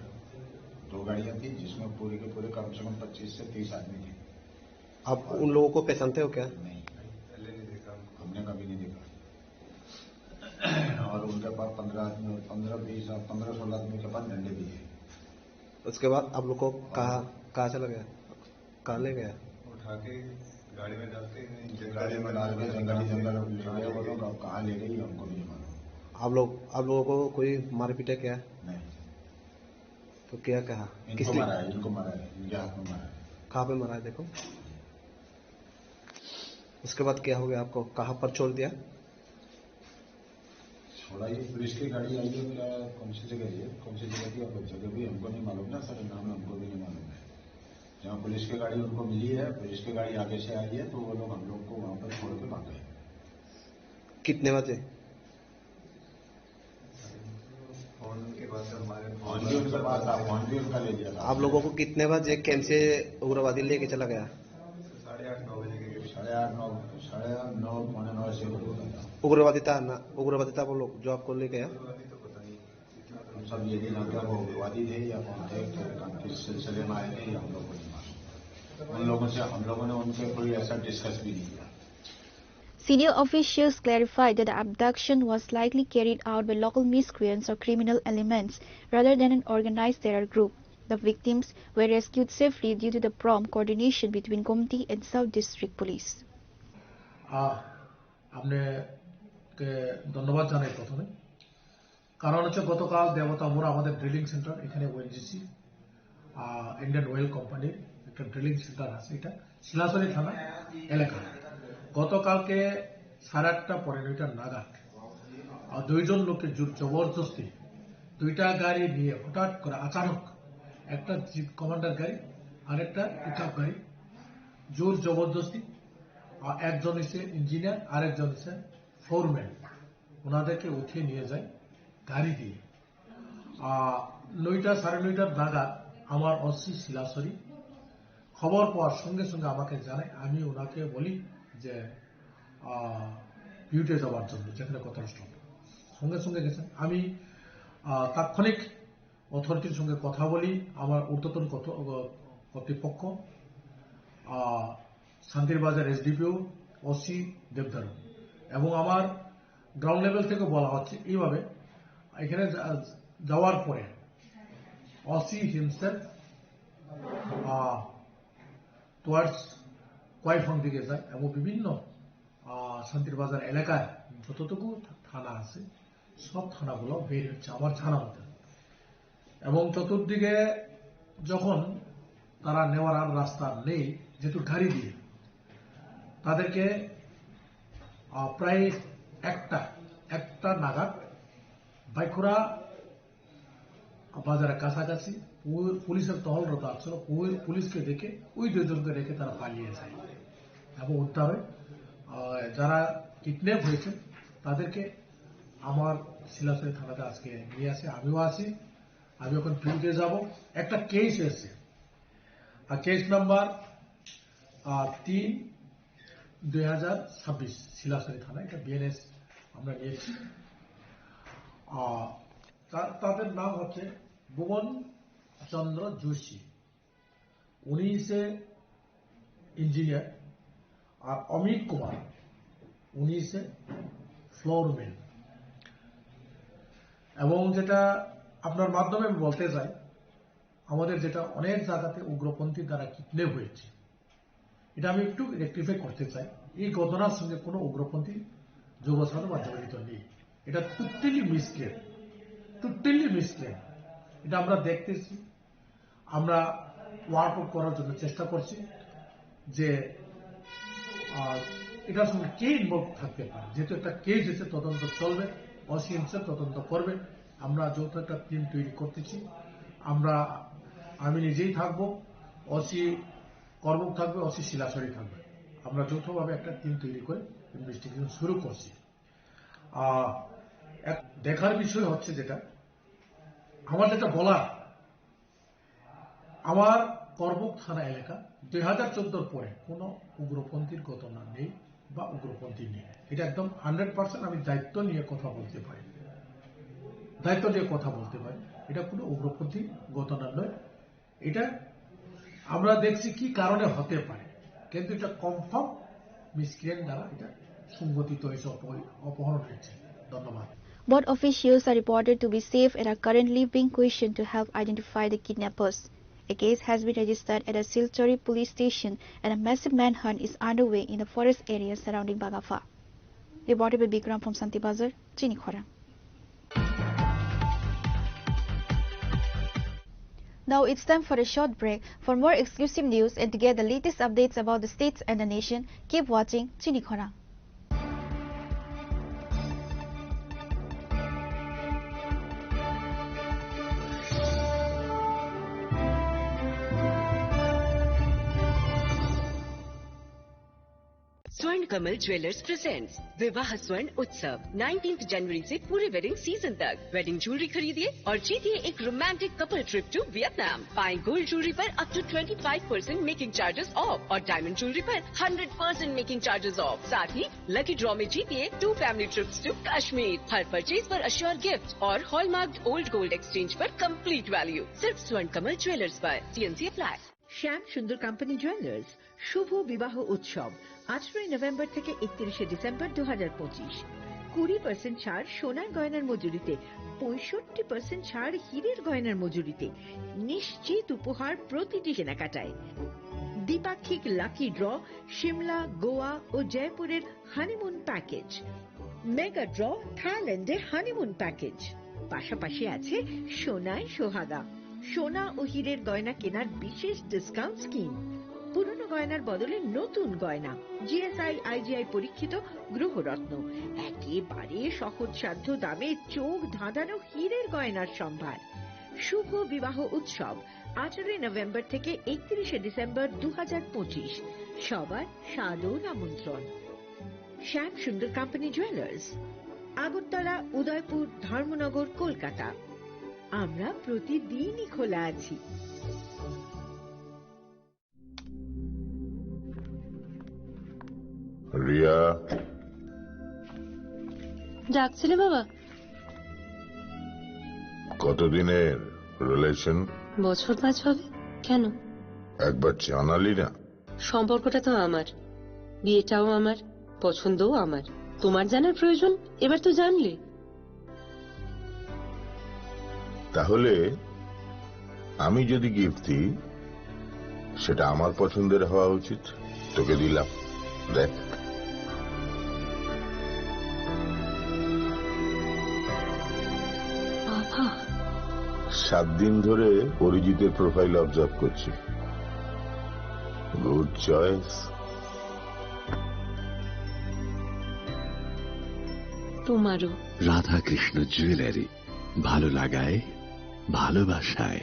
2 गाड़ियां थी जिसमें पूरे के पूरे कम से कम 25 से 30 आदमी थे।
आप उन लोगों को पहचानते हो क्या?
नहीं, हमने कभी नहीं देखा। और उनके पास 15-16 आदमी के पास डंडे भी है।
उसके बाद आप लोग को कहाँ चला गया? कहाँ ले गया?
उठा के गाड़ी में डाल के जंगल कहाँ ले गई हमको नहीं मालूम।
आप लोगों को कोई मार पीटा क्या?
नहीं।
तो क्या कहा?
इनको मारा है, इनके हाथ में मारा है।
कहाँ पे मारा है देखो? उसके बाद क्या हो गया? आपको कहाँ पर छोड़ दिया?
छोड़ा ये पुलिस की गाड़ी आई है। क्या कौन सी जगह है? कौन सी जगह थी? अब जगह भी हमको नहीं मालूम ना, सर नाम हमको भी नहीं मालूम है। जहाँ पुलिस की गाड़ी उनको मिली है, पुलिस की गाड़ी आगे से आई है तो वो लोग हम लोग को वहां पर छोड़ के भाग गए।
कितने बजे?
फोन के बाद फोन भी उनके पास था, फोन भी उनका ले लिया था।
आप लोगों को कितने बजे कैंप से उग्रवादी लेके चला गया?
8:30-9 बजे के 8:30 पौने 9 से
उग्रवादी था वो लोग जो आपको ले गया?
सब ये नहीं लगता वो उग्रवादी थे या कौन थे, किस सिलसिले में आए थे हम लोग को नहीं मालूम। हम लोगों ने उनसे कोई ऐसा डिस्कस भी नहीं किया।
Senior officials clarified that the abduction was likely carried out by local miscreants or criminal elements rather than an organized terror group. The victims were rescued safely due to the prompt coordination between Gomti and South District Police.
আপনাকে ধন্যবাদ জানাই প্রথমে। কারণ হচ্ছে গতকাল দেবতা মোড় আমাদের ড্রিলিং সেন্টার, এখানে ওএনজিসি ইন্ডিয়ান অয়েল কোম্পানির একটা ড্রিলিং সেন্টার আছে, এটা শিলাচড়ি থানা এলাকা। গতকালকে 8:30-9 নাগাদ 2 জন লোকের জবরদস্তি 2টা গাড়ি নিয়ে হঠাৎ করে আচানক একটা জিপ কমান্ডার গাড়ি আর একটা পিকআপ গাড়ি জোর জবরদস্তি, একজন হচ্ছে ইঞ্জিনিয়ার আর একজন হচ্ছে ফোরম্যান, ওনাদেরকে উঠিয়ে নিয়ে যায় গাড়ি দিয়ে। 9:30 নাগাদ আমার অসি শিলাচড়ি খবর পাওয়ার সঙ্গে সঙ্গে আমাকে জানায়। আমি ওনাকে বলি যে বিউটে যাওয়ার জন্য, যেখানে কথা সঙ্গে সঙ্গে গেছেন। আমি তাৎক্ষণিক অথরিটির সঙ্গে কথা বলি। আমার ঊর্ধ্বতন কর্তৃপক্ষ শান্তিরবাজার এসডিপিও ওসি দেবদারু এবং আমার গ্রাউন্ড লেভেল থেকে বলা হচ্ছে এইভাবে, এখানে যাওয়ার পরে ওসি হিমসেলফ টুয়ার্ডস কোয়াইফং দিকে যায় এবং বিভিন্ন শান্তিরবাজার এলাকায় যতটুকু থানা আছে সব থানাগুলো বের হচ্ছে আমার জানা মতে। এবং চতুর্দিকে যখন তারা নেওয়ার আর রাস্তা নেই, যেহেতু গাড়ি দিয়ে, তাদেরকে প্রায় একটা নাগাদ বাইখুড়া বাজারের কাছাকাছি পুলিশের টহলরত আসছিল, পুলিশকে দেখে ওই 2 জনকে রেখে তারা পালিয়ে যায় এবং উদ্ধার হয়। যারা কিডন্যাপ হয়েছে তাদেরকে আমার শিলাচড়ি থানাতে আজকে নিয়ে আসে, আমিও আছি। আমি এখন ফিল্ডে যাব। একটা কেস এসেছে, আর কেস নাম্বার 3/2026 শিলাচড়ি থানা, এটা বিএনএস আমরা নিয়েছি। তাদের নাম হচ্ছে ভুবন চন্দ্র যোশী, উনি ইঞ্জিনিয়ার, আর অমিত কুমার উনি ফ্লোরম্যান। এবং যেটা আপনার মাধ্যমে বলতে চাই, আমাদের যেটা অনেক জায়গাতে উগ্রপন্থী দ্বারা কিডন্যাপ হয়েছে, এটা আমি একটু রেকটিফাই করতে চাই। এই ঘটনার সঙ্গে কোনো উগ্রপন্থী যোগসাধ বা জড়িত নেই। এটা টোটালি মিসক্লেম। এটা আমরা দেখতেছি, আমরা ওয়ার্ক আউট করার জন্য চেষ্টা করছি যে এটার সঙ্গে কে ইনভলভ থাকতে পারে। যেহেতু একটা কেস হয়েছে, তদন্ত চলবে, ওসি হিমসেলফ তদন্ত করবে। আমরা যৌথ একটা টিম তৈরি করতেছি। আমি নিজেই থাকবো, ওসি কর্মক থাকবে, ওসি শিলাসরি থাকবে। আমরা যৌথভাবে একটা টিম তৈরি করে ইনভেস্টিগেশন শুরু করছি। দেখার বিষয় হচ্ছে যেটা আমার যেটা বলার, আমার করবুক থানা এলাকা 2014 পরে কোনো উগ্রপন্থীর ঘটনা নেই বা উগ্রপন্থী নেই। এটা একদম 100% আমি দায়িত্ব নিয়ে কথা বলতে পারি। এটা কোনো উগ্রপন্থী ঘটনা নয়। এটা আমরা দেখছি কি কারণে হতে পারে, কিন্তু এটা কনফার্ম মিসক্রিয়েন্ট দ্বারা এটা সংগঠিত হয়েছে, অপহরণ হয়েছে। ধন্যবাদ।
Both officials are reported to be safe and are currently being questioned to help identify the kidnappers. A case has been registered at a Silchari police station and a massive manhunt is underway in the forest areas surrounding Bagafa. Reported by Bikram from Santibazar, Chinikhora. Now it's time for a short break. For more exclusive news and to get the latest updates about the states and the nation, keep watching Chinikhora.
स्वर्ण Kamal jewellers presents विवाह स्वर्ण उत्सव 19 जनवरी से पूरे wedding season तक। Wedding jewellery खरीदिए और जीतिए एक romantic couple trip to Vietnam. पाएं गोल्ड ज्वेलरी पर up to 25% making charges off और डायमंड ज्वेलरी पर 100% मेकिंग चार्जेस ऑफ। साथ ही लकी ड्रॉ में जीतिए 2 फैमिली ट्रिप्स टू कश्मीर। हर परचेज पर अश्योर गिफ्ट और हॉलमार्क्ड ओल्ड गोल्ड एक्सचेंज पर कंप्लीट वैल्यू। सिर्फ स्वर्ण कमल ज्वेलर्स पर। TNC apply.
Shyam Sundar company jewellers শুভ বিবাহ উৎসব 18 নভেম্বর থেকে 31 ডিসেম্বর 2025। 20% ছাড় সোনার গয়নার মজুরিতে, 65% ছাড় হীরের গয়নার মজুরিতে, নিশ্চিত উপহার প্রতিটি কেনাকাটায়। দ্বিপাক্ষিক লাকি ড্র, শিমলা, গোয়া ও জয়পুরের হানিমুন প্যাকেজ, মেগা ড্র, থাইল্যান্ডে হানিমুন প্যাকেজ। পাশাপাশি আছে সোনায় সোহাগা, সোনা ও হীরের গয়না কেনার বিশেষ ডিসকাউন্ট স্কিম। পুরনো গয়নার বদলে নতুন গয়না, GSI IGI পরীক্ষিত গ্রহরত্ন, একেবারে সহজসাধ্য দামে চোখ ধাঁধানো হীরের গয়নার সম্ভার। শুভ বিবাহ উৎসব 18 নভেম্বর থেকে 31 ডিসেম্বর 2025। সবার সাদর আমন্ত্রণ। শ্যাম সুন্দর কোম্পানি জুয়েলার্স, আগরতলা, উদয়পুর, ধর্মনগর, কলকাতা। আমরা প্রতিদিনই খোলা আছি।
রিয়া,
ডাকছিলে বাবা?
কতদিনের রিলেশন?
বছর 5 হবে। কেন?
একবার জানালি না?
সম্পর্কটা তো আমার, বিয়েটাও আমার, পছন্দও আমার। তোমার জানার প্রয়োজন, এবার তো জানলে।
তাহলে আমি যদি গিফট দিই, সেটা আমার পছন্দের হওয়া উচিত। তোকে দিলাম, দেখ।
বাবা,
7 দিন ধরে অরিজিতের প্রোফাইল অবজার্ভ করছি। Good choice.
তোমারও।
রাধাকৃষ্ণ জুয়েলারি, ভালো লাগায়, ভালোবাসায়।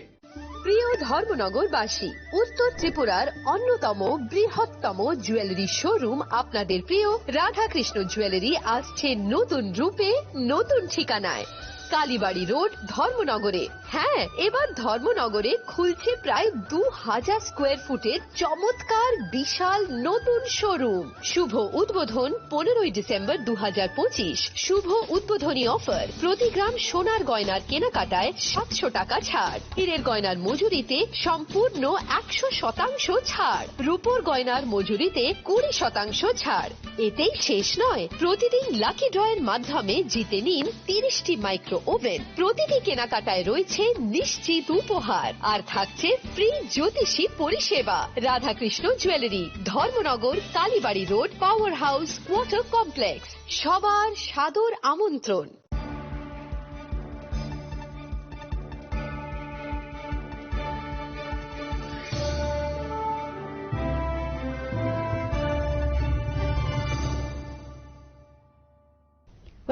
প্রিয় ধর্মনগরবাসী, উত্তর ত্রিপুরার অন্যতম বৃহত্তম জুয়েলারি শোরুম আপনাদের প্রিয় রাধাকৃষ্ণ জুয়েলারি আসছে নতুন রূপে, নতুন ঠিকানায়। কালীবাড়ি রোড, ধর্মনগরে। হ্যাঁ, এবার ধর্মনগরে খুলছে প্রায় 2000 স্কোয়ার ফুটের চমৎকার বিশাল নতুন শোরুম। শুভ উদ্বোধন 15 ডিসেম্বর 2025। শুভ উদ্বোধনী অফার, প্রতি গ্রাম সোনার গয়নার কেনাকাটায় 700 টাকা ছাড়, হীরের গয়নার মজুরিতে সম্পূর্ণ 100% ছাড়, রূপোর গয়নার মজুরিতে 20% ছাড়। এতেই শেষ নয়, প্রতিদিন লাকি ড্রয়ের মাধ্যমে জিতে নিন 30টি মাইক্রো ওভেন। প্রতিটি কেনাকাটায় রয়েছে নিশ্চিত উপহার আর থাকছে ফ্রি জ্যোতিষী পরিষেবা। Radhakrishna jewellery, Dharmanagar, Kalibari road, power house, water complex. সবার সাদর আমন্ত্রণ।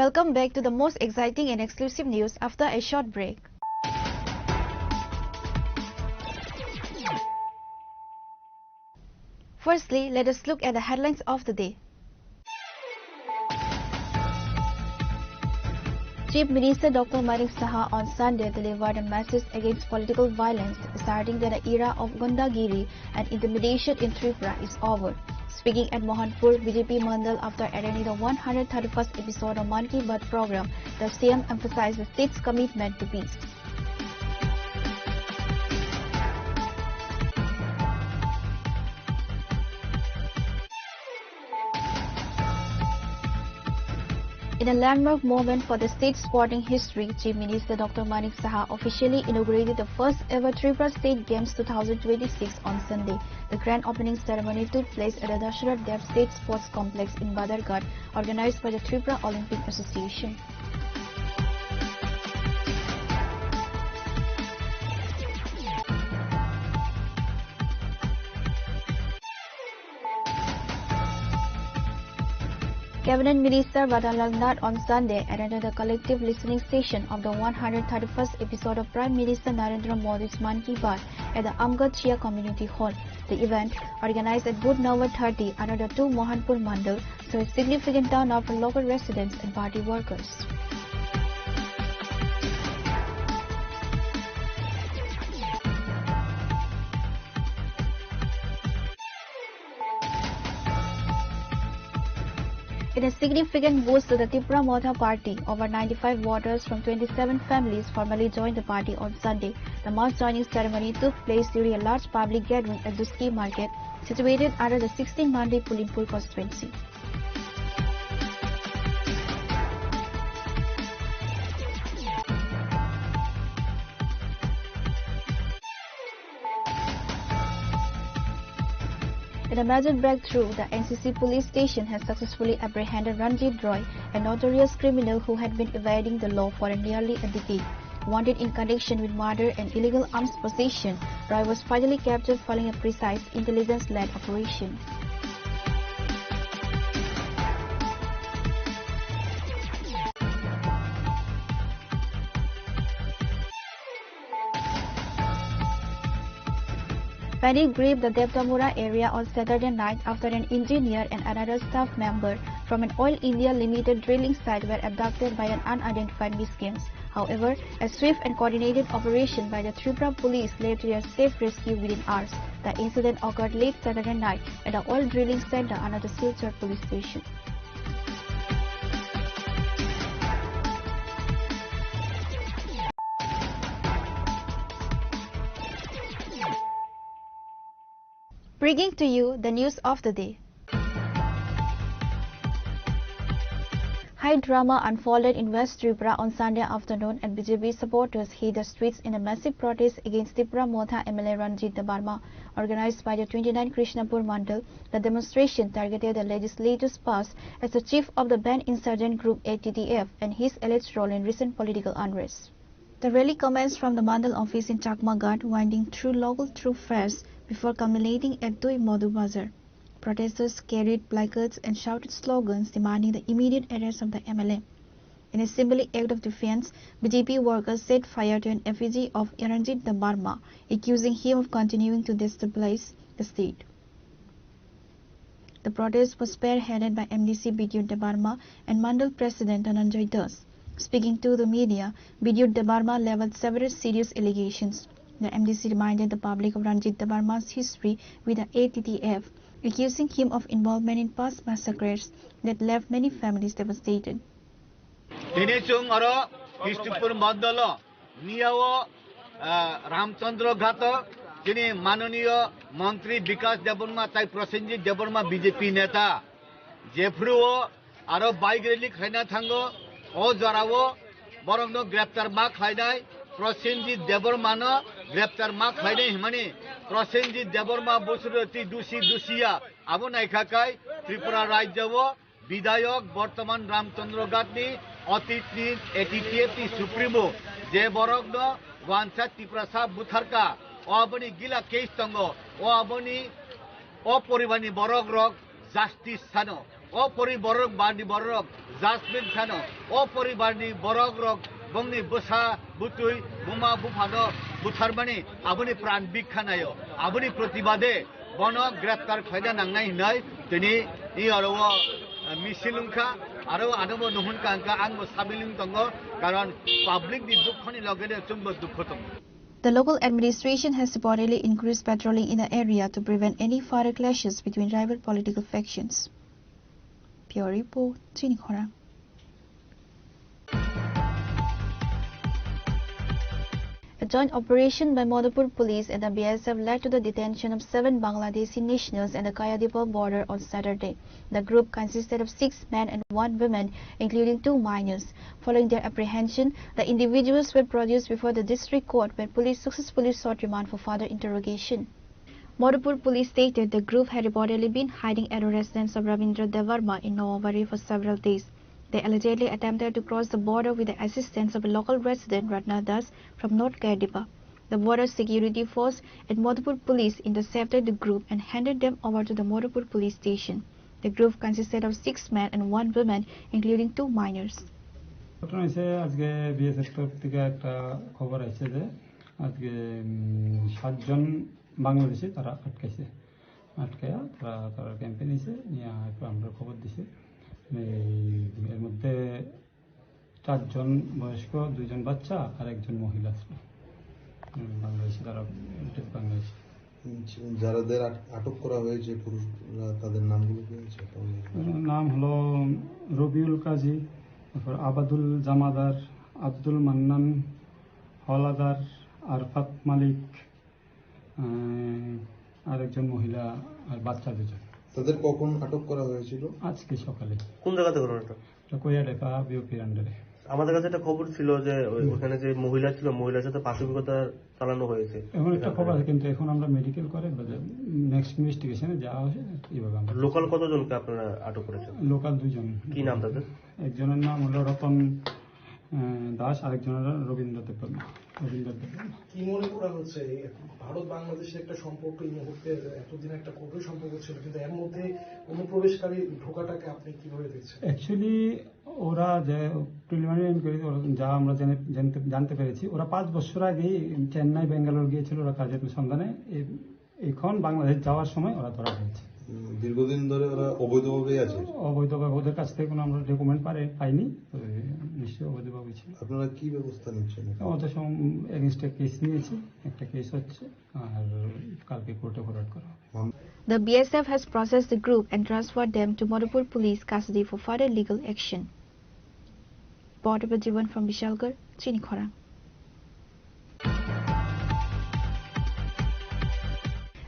Welcome back to the most exciting and exclusive news after a short break. Firstly, let us look at the headlines of the day. Chief Minister Dr. Manik Saha on Sunday delivered a message against political violence, asserting that the era of Gundagiri and intimidation in Tripura is over. Speaking at Mohanpur BJP Mandal after attending the 131st episode of Man Ki Baat program, the CM emphasized the state's commitment to peace. In a landmark moment for the state's sporting history, Chief Minister Dr. Manik Saha officially inaugurated the first ever Tripura State Games 2026 on Sunday. The grand opening ceremony took place at the Dasharath Dev State Sports Complex in Badarghat, organized by the Tripura Olympic Association. Cabinet Minister Vatanlal Nath on Sunday attended the collective listening session of the 131st episode of Prime Minister Narendra Modi's Man Ki Baat at the Amgat Chia Community Hall. The event, organized at booth number 30 under the 2 Mohanpur Mandal, saw a significant turnout from local residents and party workers. In a significant boost to the Tripura Motha party, over 95 voters from 27 families formally joined the party on Sunday. The mass joining ceremony took place during a large public gathering at Duski Market, situated under the 16 Mandi Pulimpur constituency. In a major breakthrough, the NCC police station has successfully apprehended Ranjit Roy, a notorious criminal who had been evading the law for nearly a decade. Wanted in connection with murder and illegal arms possession, Roy was finally captured following a precise intelligence-led operation. Panic gripped the Devtamura area on Saturday night after an engineer and another staff member from an Oil India Limited drilling site were abducted by an unidentified miscreants. However, a swift and coordinated operation by the Tripura police led to their safe rescue within hours. The incident occurred late Saturday night at the oil drilling center under the Silchar police station. Bringing to you the news of the day. High drama unfolded in West Tripura on Sunday afternoon and BJP supporters hit the streets in a massive protest against Tripura Motha MLA Ranjit Debarma. Organized by the 29 Krishnapur Mandal, the demonstration targeted the legislature's past as the chief of the banned insurgent group ATTF and his alleged role in recent political unrest. The rally commenced from the Mandal office in Chakmaghat, winding through local thoroughfares before culminating at Dui Madhu Bazar. Protesters carried placards and shouted slogans demanding the immediate arrest of the MLA. In a symbolic act of defiance, BJP workers set fire to an effigy of Ranjit Debarma, accusing him of continuing to destabilize the state. The protest was spearheaded by MDC Bidyut Debarma and Mandal President Dhananjay Das. Speaking to the media, Bidyut Debarma leveled several serious allegations. The MDC reminded the public of Ranjit Debarma's history with the ATTF, accusing him of involvement in past massacres that left many families devastated.
Tinechung aro Krishnapur Mandal Niyao Ramchandra Ghato Tini Mananiya Mantri Vikas Debarma tai Prosenjit Debarma BJP neta Jeffru aro bike rally khaina thango o jarao বরং গ্রেপ্তার মা খাইনাই প্রসেনজিৎ দেববর্মান গ্রেপ্তার মা খাইনাই হিমানি প্রসেনজিৎ দেববর্মা বসুরতি দুষিয়া আবু নাইখাকাই ত্রিপুরা রাজ্য বিধায়ক বর্তমান Ramchandra গাদনি অতীতনি এটিটিএফটি supremo যে বরং ওয়ানসা ত্রিপুরা সা বুথারকা অবনি গিলা কেস দङ অবনি অপরিবারনি বরক রক জাস্টিস সানো অপরিবারনি বরক জাজমেন্ট সানো অপরিবারনি বরক রক বংনি বসা বুতুই বুমা বুফানো বুথারমানি আবনি প্রাণ বিখানায় আবনি প্রতিবাদে বন গ্রেপ্তার খাইনা নাंनाय হিনাय দিনি ই আরো মিছিলুংখা আরো আনবো নহনকা আংকা আংবো সাবিলুং দङ কারণ পাবলিক नि दुखनि लगेनो जोंबो दुख दङ।
The local administration has reportedly increased patrolling in the area to prevent any further clashes between rival political factions. Pure Report, Chinikhora. A joint operation by Madhupur Police and the BSF led to the detention of 7 Bangladeshi nationals at the Kayadipa border on Saturday. The group consisted of 6 men and 1 woman, including 2 minors. Following their apprehension, the individuals were produced before the district court where police successfully sought remand for further interrogation. Madhupur Police stated the group had reportedly been hiding at a residence of Ravindra Devarma in Noavari for several days. They allegedly attempted to cross the border with the assistance of a local resident, Ratna Das, from North Kayadipa. The border security force at Madhupur Police intercepted the group and handed them over to the Madhupur Police station. The group consisted of 6 men and 1 woman, including 2 minors.
ঘটনা হয়েছে আজকে BSF থেকে একটা খবর আছে যে আজকে 7 জন বাংলাদেশি তারা আটকায়া তারা ক্যাম্পে নিয়েছে নিয়ে আমরা খবর দিছি এর মধ্যে 4 জন বয়স্ক 2 জন বাচ্চা আর 1 জন মহিলা ছিল বাংলাদেশি তারা বাংলাদেশি
যাদের আটক করা হয়েছে পুরুষরা তাদের নামগুলো কি আছে
নাম হলো রবিউল কাজী তারপর আবাদুল জামাদার আব্দুল মান্নান হলাদার আরফাত মালিক আর 1 জন মহিলা আর বাচ্চা 2 জন
তাদের কখন আটক করা হয়েছিল
আজকে সকালে
কোন জায়গাতে ঘটনাটা
কোয়াডেপা বিওপির আন্ডারে
আমাদের কাছে একটা খবর ছিল যে ওখানে যে মহিলা ছিল মহিলার সাথে পাশবিকতা চালানো হয়েছে
এখন একটা খবর আছে কিন্তু এখন আমরা মেডিকেল করে নেক্সট ইনভেস্টিগেশনে যাওয়া হবে এইভাবে আমরা
লোকাল কতজনকে আপনারা আটক করেছেন
লোকাল 2 জন
কি নাম তাদের
একজনের নাম হলো রতন দাস আরেকজনের রবীন্দ্র দেববর্মা
কি মনে করা হচ্ছে ভারত বাংলাদেশের একটা সম্পর্ক এই মুহূর্তে এতদিন একটা কঠোর সম্পর্ক ছিল কিন্তু এর মধ্যে অনুপ্রবেশকারী ঢোকাটাকে আপনি কিভাবে দেখছেন
অ্যাকচুয়ালি ওরা যে প্রিলিমিনারি ইনকোয়ারি যা আমরা জানতে পেরেছি ওরা 5 বছর আগে চেন্নাই বেঙ্গালোর গিয়েছিল ওরা কাজের সন্ধানে এখন বাংলাদেশ যাওয়ার সময় ওরা ধরা হয়েছে
দীর্ঘদিন ধরে ওরা অবৈধভাবে আছে
অবৈধভাবে ওদের কাছ থেকে কোনো আমরা ডকুমেন্ট পাইনি নিশ্চয়ই অবৈধভাবে ছিল
আপনারা কি ব্যবস্থা নিচ্ছেন
আমাদের এগেইনস্টে কেস নিয়েছি একটা কেস হচ্ছে আর কালকে কোর্টে ফরওয়ার্ড করা হবে
The BSF has processed the group and transferred them to Madhupur Police custody for further legal action. Reporter Jivan from Vishalgarh, Chinikhora.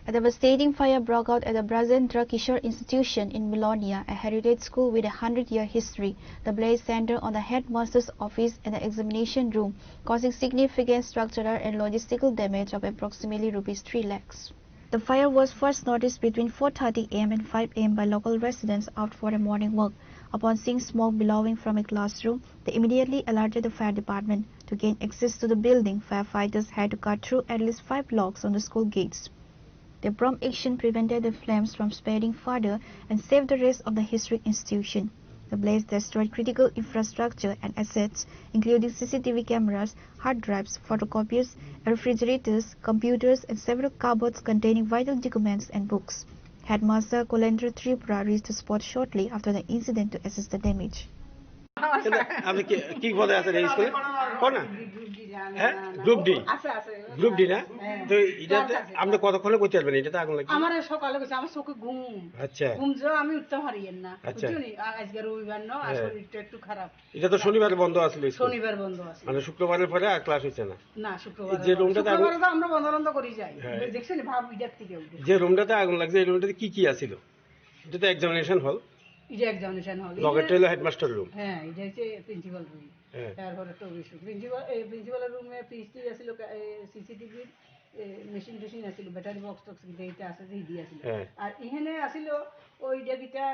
A devastating fire broke out at the Brajendra Kishore Institution in Milonia, a heritage school with a 100-year history. The blaze centered on the headmaster's office and the examination room, causing significant structural and logistical damage of approximately ₹3 lakhs. The fire was first noticed between 4:30 am and 5 am by local residents out for a morning walk. Upon seeing smoke billowing from a classroom, they immediately alerted the fire department. To gain access to the building, firefighters had to cut through at least 5 locks on the school gates. Their prompt action prevented the flames from spreading further and saved the rest of the historic institution. The blaze destroyed critical infrastructure and assets, including CCTV cameras, hard drives, photocopiers, refrigerators, computers, and several cupboards containing vital documents and books. Headmaster Kulendra Tripura reached the spot shortly after the incident to assess the damage.
আপনি কি বলে আছেন এই স্কুলে কোন না হ্যাঁ group D না তো এটাতে আপনি কতক্ষণে করতে পারবেন এটাতে আগুন লাগছে
আমার সকালে গেছে আমার চোখে ঘুম
আচ্ছা
ঘুম যে আমি উঠতে পারিয়েন না বুঝুনি আজকে রবিবার না আর শরীরটা একটু খারাপ
এটা তো শনিবার বন্ধ আছিল
শনিবার বন্ধ আছে
মানে শুক্রবারের পরে আর ক্লাস হচ্ছে না
শুক্রবার
যে রুমটাতে আগুন
আমরা বন্ধ করি যাই দেখছেন ভাব বিজার থেকে
যে রুমটাতে আগুন লাগছে এই রুমটাতে কি কি আছিল এটা তো এক্সামিনেশন হল
এটা এক্সামিনেশন হল
লগেরটা হলো হেডমাস্টার রুম
হ্যাঁ এটা হচ্ছে প্রিন্সিপাল রুম তারপরে তো প্রিন্সিপালের রুমে পিএইচডি আছিল সিসিটিভি মেশিন টেশিন আছিল ব্যাটারি বক্স টক্স এইটা আছে যে দিয়ে আছিল আর এখানে আছিল ওইটা কিটা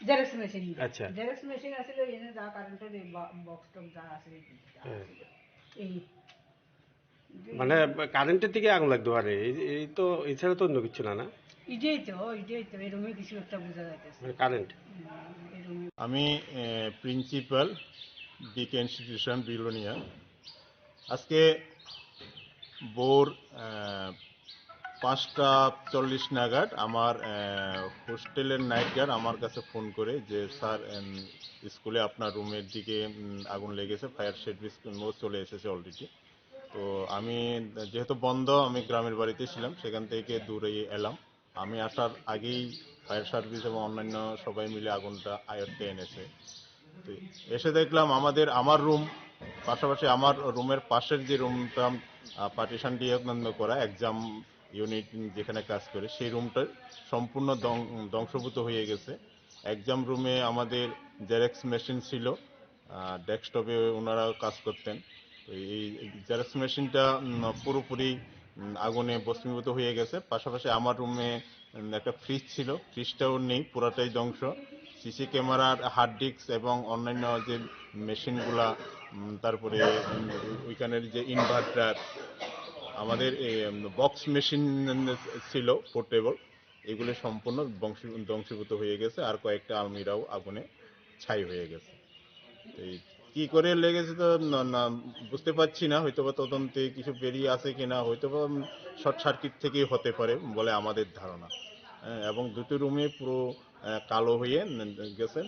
জেরক্স মেশিন
আচ্ছা
জেরক্স মেশিন আছিল এখানে যা কারেন্টের বক্স টক্স যা আছে এই
মানে কারেন্টের থেকে আগুন লাগতে পারে এই তো এছাড়া তো অন্য কিছু না না
এটাই তো এই রুমে কিছু একটা বোঝা যাচ্ছে
মানে কারেন্ট
আমি প্রিন্সিপাল ডিকে ইনস্টিটিউশন বিলোনিয়া আজকে ভোর 5:40 নাগাদ আমার হোস্টেলের নাইট গার্ড আমার কাছে ফোন করে যে স্যার স্কুলে আপনার রুমের দিকে আগুন লেগেছে ফায়ার সার্ভিস চলে এসেছে অলরেডি তো আমি যেহেতু বন্ধ আমি গ্রামের বাড়িতে ছিলাম সেখান থেকে দূরে এলাম আমি আসার আগেই ফায়ার সার্ভিস এবং অন্যান্য সবাই মিলে আগুনটা আয়ত্তে এনেছে তো এসে দেখলাম আমার রুম পাশাপাশি আমার রুমের পাশের যে রুমটা পার্টিশন দিয়ে করা এক্সাম ইউনিট যেখানে কাজ করে সেই রুমটা সম্পূর্ণ ধ্বংসভূত হয়ে গেছে এক্সাম রুমে আমাদের জেরক্স মেশিন ছিল ডেস্কটপে ওনারা কাজ করতেন তো এই জেরক্স মেশিনটা পুরোপুরি আগুনে ভস্মীভূত হয়ে গেছে পাশাপাশি আমার রুমে একটা ফ্রিজ ছিল ফ্রিজটাও নেই পুরাটাই ধ্বংস সিসি ক্যামেরার হার্ড ডিস্ক এবং অন্যান্য যে মেশিনগুলা তারপরে ওইখানের যে ইনভার্টার আমাদের বক্স মেশিন ছিল পোর্টেবল এগুলো সম্পূর্ণ ধ্বংসীভূত হয়ে গেছে আর কয়েকটা আলমিরাও আগুনে ছাই হয়ে গেছে এই কি করে লেগেছে তো বুঝতে পারছি না হয়তোবা তদন্তে কিছু বেরিয়ে আসে কিনা হয়তোবা শর্ট সার্কিট থেকেই হতে পারে বলে আমাদের ধারণা এবং দুটো রুমে পুরো কালো হয়ে গেছে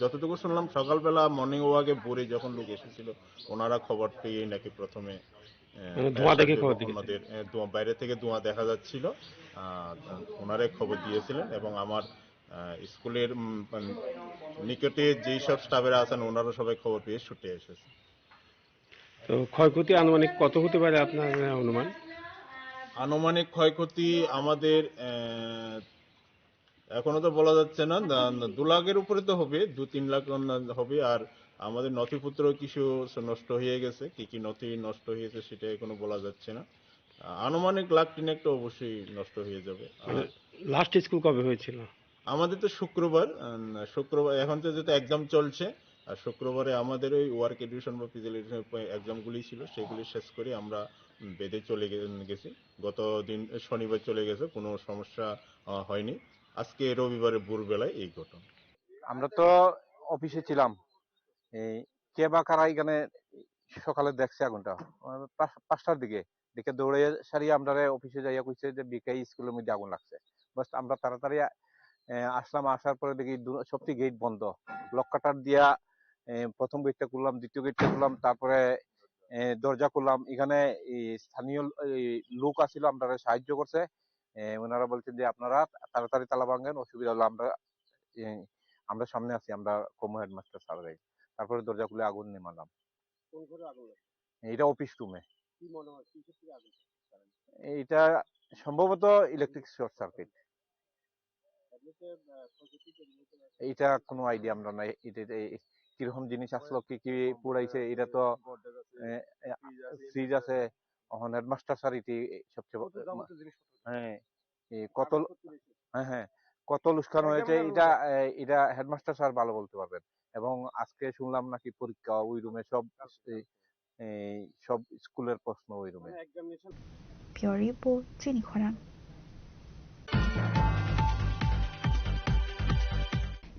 যতটুকু শুনলাম সকালবেলা মর্নিং ওয়াকে ভোরে যখন লোক এসেছিল ওনারা খবর পেয়ে নাকি প্রথমে আমাদের বাইরে থেকে ধোঁয়া দেখা যাচ্ছিল ওনারাই খবর দিয়েছিলেন এবং আমার স্কুলের নিকটে যেই সব স্টাফেরা আছেন ওনারা সবাই খবর পেয়ে ছুটে এসেছে
তো ক্ষয়ক্ষতি আনুমানিক কত হতে পারে আপনার অনুমান
আনুমানিক ক্ষয়ক্ষতি আমাদের এখনো তো বলা যাচ্ছে না 2 লাখের উপরে তো হবে 2-3 লাখ হবে আর আমাদের নথিপত্র কিছু নষ্ট হয়ে গেছে কি কি নথি নষ্ট হয়েছে সেটা এখনো বলা যাচ্ছে না আনুমানিক লাখ 3 একটা অবশ্যই নষ্ট হয়ে যাবে
লাস্ট স্কুল কবে হয়েছিল
আমাদের তো শুক্রবার এখন তো যেটা এক্সাম চলছে আর শুক্রবারে আমাদের ওই ওয়ার্ক এডুকেশন বা ফিজিক্যাল এডুকেশন এক্সামগুলি ছিল সেগুলি শেষ করে আমরা বেদে চলে গেছি গত দিন শনিবার চলে গেছে কোনো সমস্যা হয়নি আজকে রবিবারে ভোরবেলায় এই ঘটনা
আমরা তো অফিসে ছিলাম এই কে বা কারা এখানে সকালে দেখছে আগুনটা 5টার দিকে দেখে দৌড়ে সারিয়ে আমরা অফিসে যাইয়া কইছে যে বিকাই স্কুলের মধ্যে আগুন লাগছে বাস আমরা তাড়াতাড়ি আসলাম আসার পরে দেখি সবটি গেট বন্ধ লক কাটার দিয়া প্রথম গেটটা খুললাম দ্বিতীয় গেটটা খুললাম তারপরে দরজা খুললাম এখানে স্থানীয় লোক আসছিল আমরা সাহায্য করছে ওনারা বলছেন যে আপনারা তাড়াতাড়ি তালা ভাঙেন অসুবিধা হলো আমরা সামনে আছি আমরা কম হেডমাস্টার স্যার তারপরে দরজা খুলে আগুন নেমালাম এটা অফিস রুমে এটা সম্ভবত ইলেকট্রিক শর্ট সার্কিট এটা কোনো আইডিয়া আমরা নাই এটা কিরকম জিনিস আসলো কি কি পুরাইছে এটা তো ফ্রিজ আছে এখন হেডমাস্টার স্যার এটি সবচেয়ে হ্যাঁ কত হ্যাঁ কত লুস্কান হয়েছে এটা হেডমাস্টার স্যার ভালো বলতে পারবেন এবং আজকে শুনলাম নাকি পরীক্ষা ওই রুমে সব স্কুলের প্রশ্ন ওই রুমে
Pure Report, Jenny Khoran.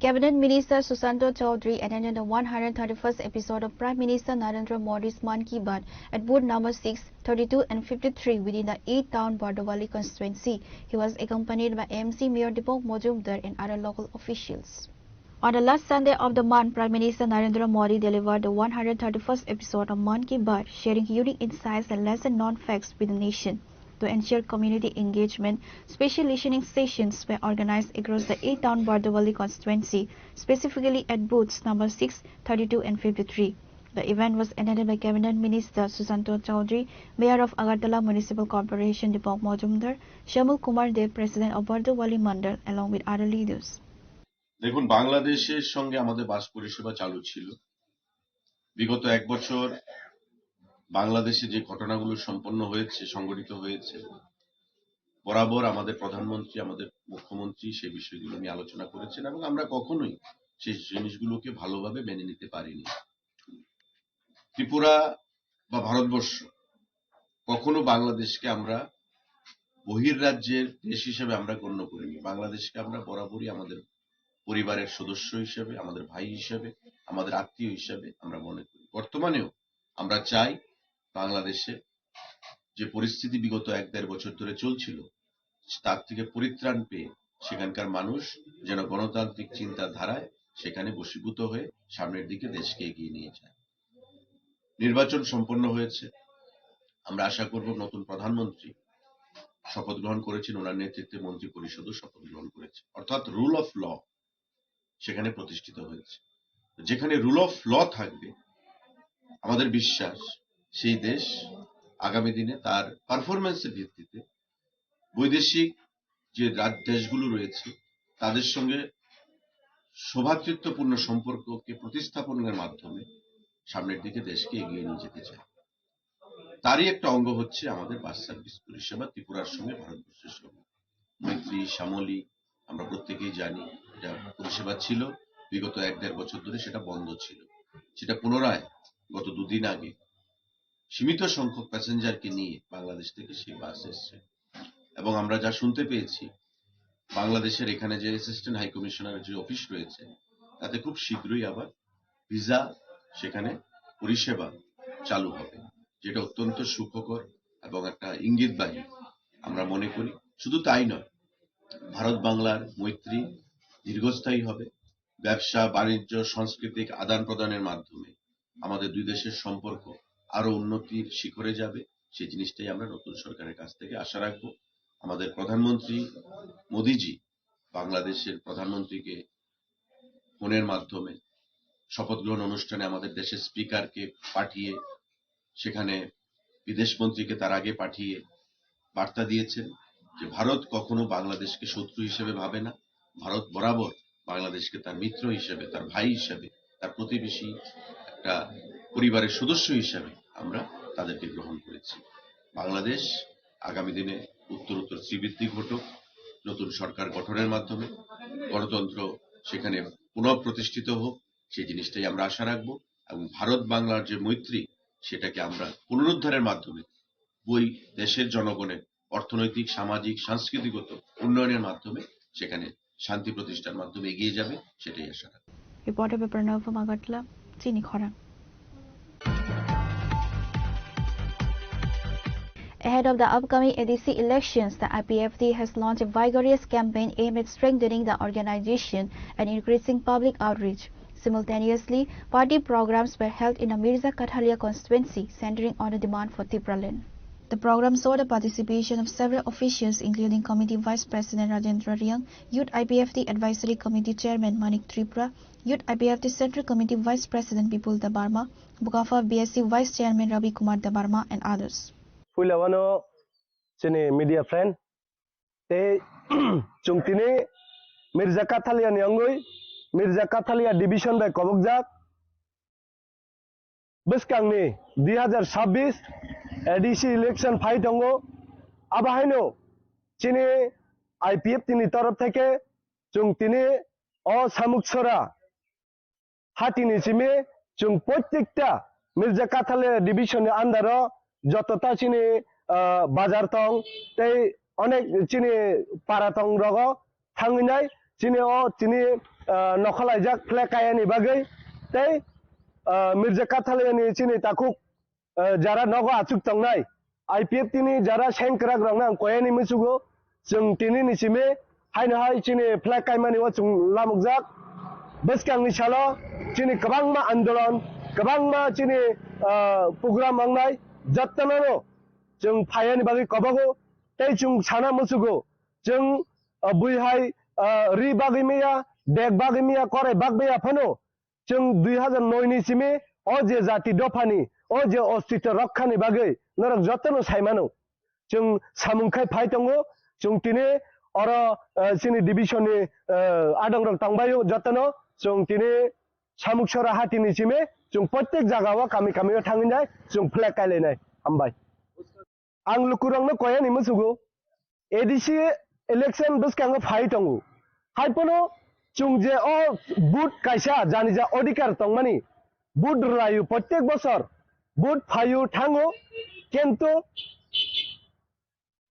Cabinet Minister Susanto Chaudhary attended the 131st episode of Prime Minister Narendra Modi's Mann Ki Baat at booth number 6, 32 and 53 within the 8-town Bardowali constituency. He was accompanied by MC Mayor Deepak Majumdar and other local officials. On the last Sunday of the month, Prime Minister Narendra Modi delivered the 131st episode of Mann Ki Baat, sharing unique insights and lesser-known facts with the nation. To ensure community engagement, special listening sessions were organized across the 8-town Bardowali constituency, specifically at booths number 6, 32 and 53. The event was attended by Cabinet Minister Susanto Chaudhary, Mayor of Agartala Municipal Corporation Deepak Majumdar, Shamul Kumar Dev, President of Bardowali Mandal, along with other leaders.
দেখুন, বাংলাদেশের সঙ্গে আমাদের বাস পরিষেবা চালু ছিল। বিগত 1 বছর বাংলাদেশে যে ঘটনাগুলো সম্পন্ন হয়েছে, সংঘটিত হয়েছে, বরাবর আমাদের প্রধানমন্ত্রী, আমাদের মুখ্যমন্ত্রী সেই বিষয়গুলো নিয়ে আলোচনা করেছেন এবং আমরা কখনোই সেই জিনিসগুলোকে ভালোভাবে মেনে নিতে পারিনি। ত্রিপুরা বা ভারতবর্ষ কখনো বাংলাদেশকে আমরা বহির্রাজ্যের দেশ হিসেবে আমরা গণ্য করিনি। বাংলাদেশকে আমরা বরাবরই আমাদের পরিবারের সদস্য হিসেবে, আমাদের ভাই হিসেবে, আমাদের আত্মীয় হিসেবে আমরা মনে করি। বর্তমানেও আমরা চাই বাংলাদেশে যে পরিস্থিতি বিগত 1-1.5 বছর ধরে চলছিল তার থেকে পরিত্রাণ পেয়ে সেখানকার মানুষ যেন গণতান্ত্রিক চিন্তাধারায় সেখানে বশীভূত হয়ে সামনের দিকে দেশকে এগিয়ে নিয়ে যায়। নির্বাচন সম্পন্ন হয়েছে। আমরা আশা করব নতুন প্রধানমন্ত্রী শপথ গ্রহণ করেছেন, ওনার নেতৃত্বে মন্ত্রী পরিষদও শপথ গ্রহণ করেছে, অর্থাৎ রুল অফ ল সেখানে প্রতিষ্ঠিত হয়েছে। যেখানে রুল অফ ল থাকবে আমাদের বিশ্বাস সেই দেশ আগামী দিনে তার পারফরমেন্সের ভিত্তিতে বৈদেশিক যে দেশগুলো রয়েছে তাদের সঙ্গে সৌভ্রাতৃত্বপূর্ণ সম্পর্ককে প্রতিস্থাপনের মাধ্যমে সামনের দিকে দেশকে এগিয়ে নিয়ে যেতে চায়। তারই একটা অঙ্গ হচ্ছে আমাদের বাস সার্ভিস পরিষেবা ত্রিপুরার সঙ্গে ভারতবর্ষের সঙ্গে। মৈত্রী, শ্যামলী আমরা প্রত্যেকেই জানি এটা পরিষেবা ছিল, বিগত 1-1.5 বছর ধরে সেটা বন্ধ ছিল। সেটা পুনরায় গত 2 দিন আগে সীমিত সংখ্যক প্যাসেঞ্জারকে নিয়ে বাংলাদেশ থেকে সেই বাস এসছে এবং আমরা যা শুনতে পেয়েছি বাংলাদেশের এখানে যে অ্যাসিস্ট্যান্ট হাই কমিশনারের যে অফিস রয়েছে তাতে খুব শীঘ্রই আবার ভিসা সেখানে পরিষেবা চালু হবে, যেটা অত্যন্ত সুখকর এবং একটা ইঙ্গিতবাহী আমরা মনে করি। শুধু তাই নয়, ভারত বাংলার মৈত্রী দীর্ঘস্থায়ী হবে। ব্যবসা, বাণিজ্য, সাংস্কৃতিক আদান প্রদানের মাধ্যমে আমাদের দুই দেশের সম্পর্ক আরো উন্নতির শিখরে যাবে। সেই জিনিসটাই আমরা নতুন সরকারের কাছ থেকে আশা রাখবো। আমাদের প্রধানমন্ত্রী মোদিজি বাংলাদেশের প্রধানমন্ত্রীকে ফোনের মাধ্যমে শপথ গ্রহণ অনুষ্ঠানে আমাদের দেশের স্পিকারকে পাঠিয়ে সেখানে বিদেশ মন্ত্রীকে তার আগে পাঠিয়ে বার্তা দিয়েছেন যে ভারত কখনো বাংলাদেশকে শত্রু হিসেবে ভাবে না, ভারত বরাবর বাংলাদেশকে তার মিত্র হিসেবে, তার ভাই হিসেবে, তার প্রতিবেশী একটা পরিবারের সদস্য হিসেবে আমরা তাদেরকে গ্রহণ করেছি। বাংলাদেশ আগামী দিনে উত্তরোত্তর শ্রীবৃদ্ধি ঘটুক, নতুন সরকার গঠনের মাধ্যমে গণতন্ত্র সেখানে পুনঃপ্রতিষ্ঠিত হোক, সেই জিনিসটাই আমরা আশা রাখবো এবং ভারত বাংলার যে মৈত্রী সেটাকে আমরা পুনরুদ্ধারের মাধ্যমে ওই দেশের জনগণের অর্থনৈতিক, সামাজিক, সাংস্কৃতিগত উন্নয়নের মাধ্যমে সেখানে শান্তি প্রতিষ্ঠার মাধ্যমে এগিয়ে যাবে, সেটাই আশা রাখবো।
Reporter by Pranav from Agartala, Chini Khorang. Ahead of the upcoming ADC elections, the IPFT has launched a vigorous campaign aimed at strengthening the organization and increasing public outreach. Simultaneously, party programs were held in the Mirza Kathalia constituency, centering on the demand for Tripura land. The program saw the participation of several officials, including Committee Vice President Rajendra Riang, Youth IPFT Advisory Committee Chairman Manik Tripura, Youth IPFT Central Committee Vice President Bipul Dabarma, Bukafa BSC Vice Chairman Ravi Kumar Dabarma, and others.
Fulawano sini media friend te chungtini Mirza Kathalia niangoi Mirza Kathalia division by Kobokjak Beskangni 2026 ADC election fight ongo abahaino chini IPF tini torof theke chungtini o samuksora hatini chime chung protekta Mirza Kathalia division ni andaro যতটা চিনি বাজার টং তাই অনেক চিনি পাড়া টং রগ থাঙিনাই চিনি ও চিনি নখলাইজাক ফ্লেকায়ানি বাগৈ তাই মির্জা কাথালিয়ানি চিনি তাকুক যারা নগ আচুক টংনাই আইপিএফ তিনি যারা সেংক্রাক রংনা কয়ানি মিসুগো जों তিনি নিচিমে হাইনো হাই চিনি ফ্লেকাইমানি ও जों লামুকজাক বসকাংনি সালো চিনি गोबांमा आन्दोलन गोबांमा चिनि प्रग्राम मांगनाय जत्तनानो जों फायानि बागै कबागो तै जों साना मुसुगो जों बुइहाय रि बागै मैया देग बागै मैया करे बागबैया फनो जों 2009 नि सिमे ओ जे जाति दफानि ओ जे अस्तित्व रक्षानि बागै नरक जत्तनो साइमानो जों सामुंखाय फाइतंगो जों तिने अरो सिनि डिभिजननि आदंरक थांबायो जतनो जों दिनै सामुकसरा हातिनि सिमे जों प्रत्येक जागायाव कामि कामियाव थांनाय जों फ्लेग गायलायनाय हामबाय आं लुकुरंनो कया नि मोसुगो एडिसि इलेक्शन बसकांगो फाइट दंगो हाइपनो जों जे अ बुट कायसा जानि जा अधिकार दंमानि बुट रायो प्रत्येक बছर बुट फायो थाङो किन्तु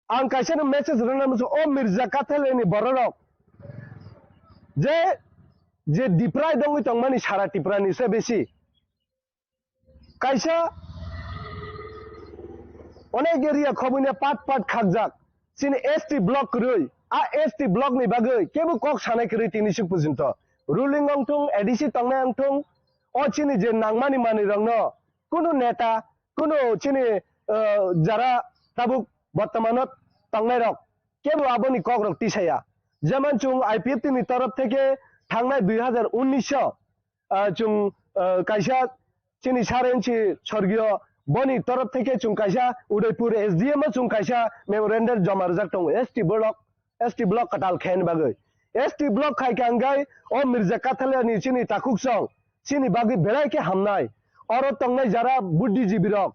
आं कायसानो मेसेज रोंना मोसो अ मिर्जा काथेलेनि बररक जे डिप्राय दङ दंमानि सारा टिप्रानि से बेसि कायसा अनेक एरिया खबुने पाट पाट खागजाक सिन एसटी ब्लॉक रई आ एसटी ब्लॉक नि बागै केबो कक सानाय करै तिनिसु पर्यन्त रुलिंग अंथुं एडिसि तंनाय अंथुं अ चिनि जे नांमानि मानि रंनो कुनु नेता कुनु चिनि जारा ताबुक बर्तमाনত तंनाय रक केबो आबोनि कक रक तिसाया जेमन चुं आईपीएफ नि तरफ থেকে थांनाय 2019 चुं कायसा चिनि सारेनची स्वर्गीय बनी तरफ থেকে चुं कायसा उदयपुर एसडीएम चुं कायसा मेमोरेंडम जमा रजाक दं एसटी ब्लॉक कटाल खेन बागै एसटी ब्लॉक खायखांगाय ओ मिर्जा काथालियानि चिनि ताकुकसं चिनि बागै बेलायके हामनाय अरो तंनाय जारा बुद्धिजीबी रक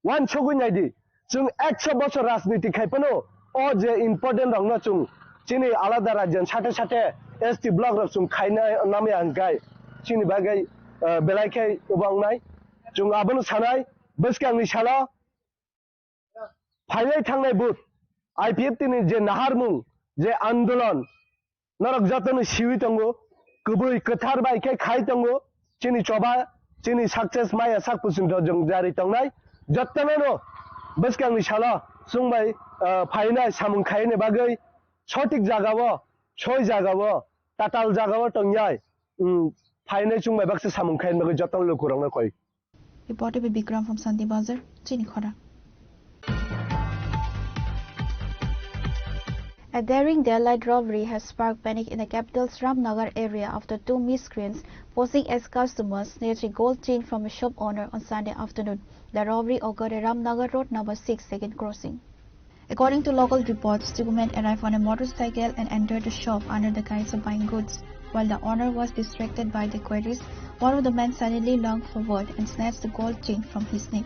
वान छगुनायदि चुं 100 बছর राजनीति खायपनो ओ जे इम्पोर्टेंट रंनो चुं चिनि आलादा राज्यन साथे साथे एसटी ब्लॉक रक चुं खायनाय नामे आंगाय चिनि बागै बेलायके उबांनाय चुं आबोनो सानाय बसकांनि साला फाइनाय थांनाय बुट आईपीएफ तिनि जे नाहारमुं जे आंदोलन नरक जतनो सिवि दंगो गुबै कथार बायके खाय दंगो चिनि चबा चिनि सक्सेस माया साकपुसिन जों जारि तंनाय जतनो बसकांनि साला सुंबाय फाइनाय सामुं खायने बागै सटिक जागाव छय जागाव ताताल जागाव तंयाय फाइनाय सुंबाय बाक्से सामुं खायने बागै जतनो लोकुरंनो कय
Reported by Bikram from Santi Bazar, Chinikhora. A daring daylight robbery has sparked panic in the capital's Ramnagar area after two miscreants posing as customers snatched a gold chain from a shop owner on Sunday afternoon. The robbery occurred at Ramnagar Road number 6 second crossing. According to local reports, the woman arrived on a motorcycle and entered the shop under the guise of buying goods. While the owner was distracted by the queries, one of the men suddenly lunged forward and snatched the gold chain from his neck.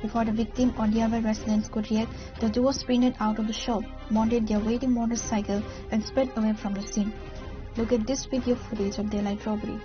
Before the victim or nearby residents could react, the duo sprinted out of the shop, mounted their waiting motorcycle, and sped away from the scene. Look at this video footage of daylight robbery.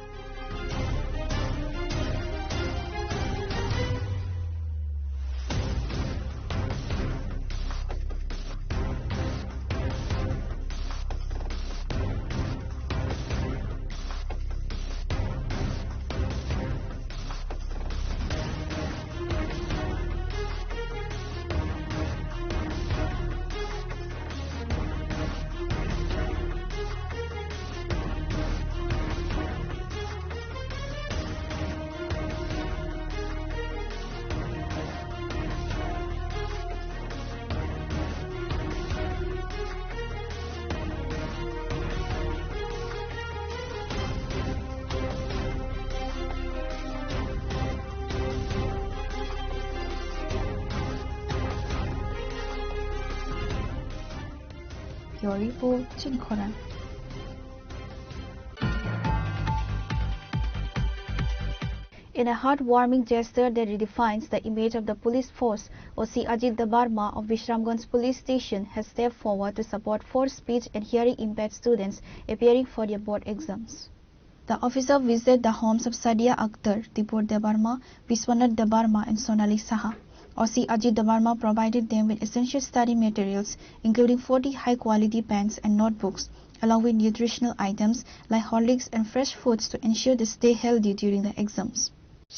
Yoripo Chinikhora. In a heartwarming gesture that redefines the image of the police force, OC Ajit Dabarma of Vishramganj Police Station has stepped forward to support 4 speech and hearing impaired students appearing for their board exams. The officer visited the homes of Sadia Akhtar, Tipur Dabarma, Viswanath Dabarma and Sonali Saha. OC Ajit Dabarma provided them with essential study materials, including 40 high-quality pens and notebooks, along with nutritional items like Horlicks and fresh foods to ensure they stay healthy during the exams.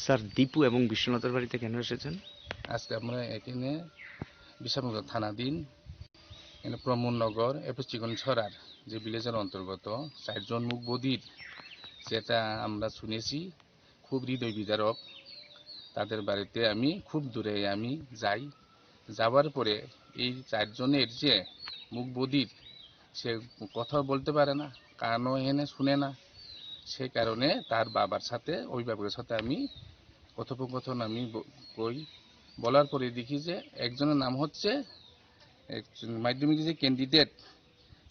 Sir Dipu এবং বিশ্বনাথের বাড়িতে কেন এসেছেন?
আজকে আমরা এখানে বিশালগঞ্জ থানাধীন প্রমোদনগর এপচিগন ছড়ার যে ভিলেজের অন্তর্গত 4 জন মুখ বধির, যেটা আমরা শুনেছি খুব হৃদয় বিদারক। তাদের বাড়িতে আমি খুব দূরে আমি যাই, যাওয়ার পরে এই 4 জনের যে মুখ বধির, সে কথা বলতে পারে না, কানও এখানে শুনে না, সেই কারণে তার বাবার সাথে অভিভাবকের সাথে আমি কথোপকথন আমি কই। বলার পরে দেখি যে একজনের নাম হচ্ছে মাধ্যমিক যে ক্যান্ডিডেট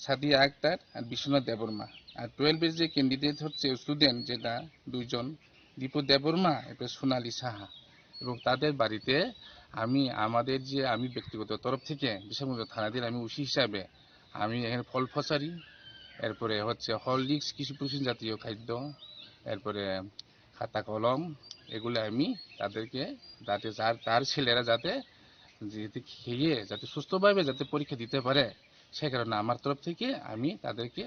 সাদিয়া আক্তার আর বিশ্বনাথ দেববর্মা। আর 12-এর যে ক্যান্ডিডেট হচ্ছে স্টুডেন্ট যেটা দুইজন, দীপু দেববর্মা এবং সোনালী সাহা। এবং তাদের বাড়িতে আমি ব্যক্তিগত তরফ থেকে বিশালগঞ্জ থানাধীন আমি ওসি হিসাবে আমি এখানে ফল ফসারি, এরপরে হচ্ছে হরলিক্স কিছু প্রোটিন জাতীয় খাদ্য, এরপরে খাতা কলম, এগুলো আমি তাদেরকে যাতে তার ছেলেরা যাতে খেয়ে যাতে সুস্থভাবে যাতে পরীক্ষা দিতে পারে, সে কারণে আমার তরফ থেকে আমি তাদেরকে